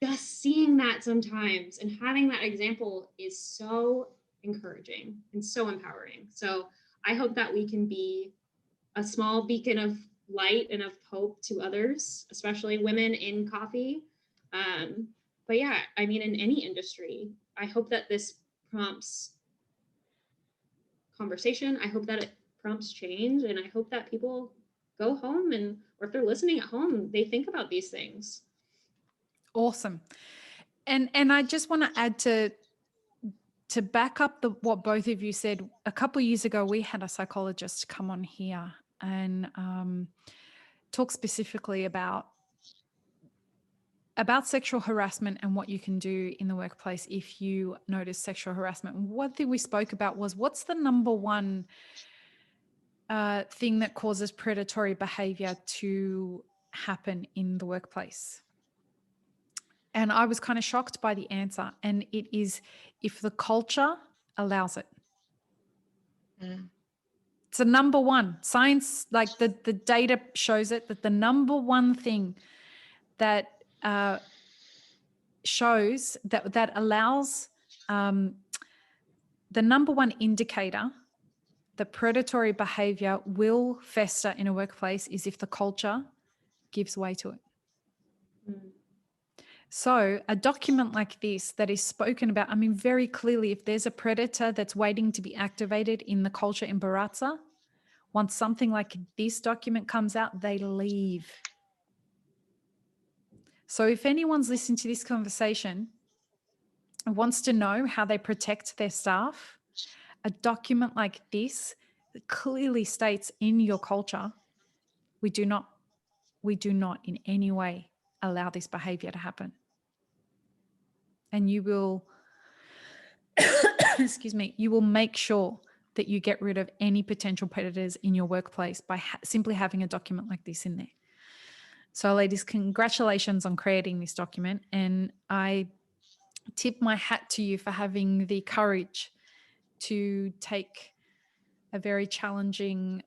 just seeing that sometimes and having that example is so encouraging and so empowering. So I hope that we can be a small beacon of light and of hope to others, especially women in coffee. But yeah, I mean, in any industry, I hope that this prompts conversation. I hope that it prompts change. And I hope that people go home or if they're listening at home, they think about these things. Awesome. And I just want to add to back up what both of you said. A couple of years ago, we had a psychologist come on here and talk specifically about sexual harassment and what you can do in the workplace if you notice sexual harassment. One thing we spoke about was what's the number one thing that causes predatory behavior to happen in the workplace? And I was kind of shocked by the answer. And it is if the culture allows it. It's the number one. Science, like the data shows it, that the number one thing that shows that allows the number one indicator that predatory behavior will fester in a workplace is if the culture gives way to it. So a document like this that is spoken about, I mean, very clearly, if there's a predator that's waiting to be activated in the culture in Baratza, once something like this document comes out, they leave. So if anyone's listening to this conversation and wants to know how they protect their staff, a document like this clearly states in your culture, we do not in any way allow this behavior to happen. And you will, excuse me, you will make sure that you get rid of any potential predators in your workplace by simply having a document like this in there. So ladies, congratulations on creating this document. And I tip my hat to you for having the courage to take a very challenging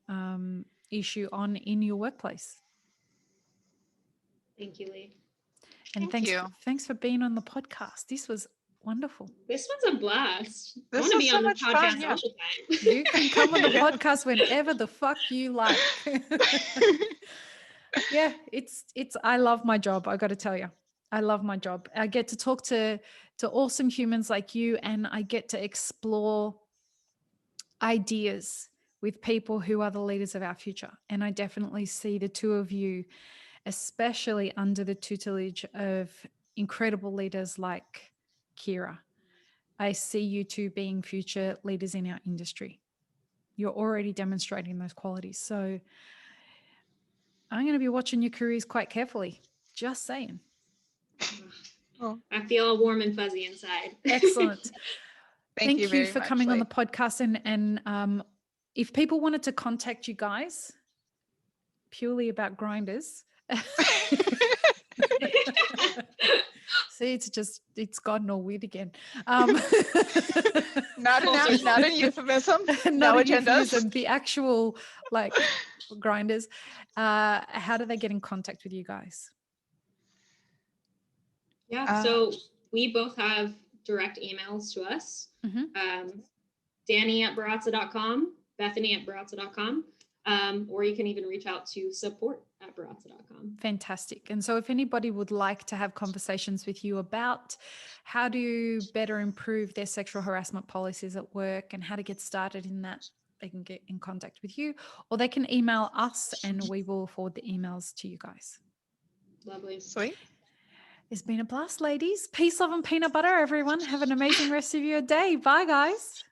issue on in your workplace. Thank you, Lee. And thanks for being on the podcast. This was wonderful. This was a blast. I This want to was be so on the much podcast fun, all yeah. the time. You can come on the podcast whenever the fuck you like. Yeah, it's I love my job. I got to tell you, I love my job. I get to talk to awesome humans like you, and I get to explore ideas with people who are the leaders of our future. And I definitely see the two of you, especially under the tutelage of incredible leaders like Kira. I see you two being future leaders in our industry. You're already demonstrating those qualities. So I'm going to be watching your careers quite carefully. Just saying. Oh, I feel all warm and fuzzy inside. Excellent. Thank you very for much, coming on Lee. the podcast. And if people wanted to contact you guys purely about grinders, see, it's gotten all weird again. Not an euphemism. Not No a agendas. euphemism, the actual like grinders. How do they get in contact with you guys? Yeah, so we both have direct emails to us. Dani at baratza.com, Bethany at baratza.com, or you can even reach out to support@baratza.com. Fantastic. And so if anybody would like to have conversations with you about how to better improve their sexual harassment policies at work and how to get started in that, they can get in contact with you, or they can email us and we will forward the emails to you guys. Lovely. Sweet. It's been a blast, ladies. Peace, love, and peanut butter, everyone. Have an amazing rest of your day. Bye, guys.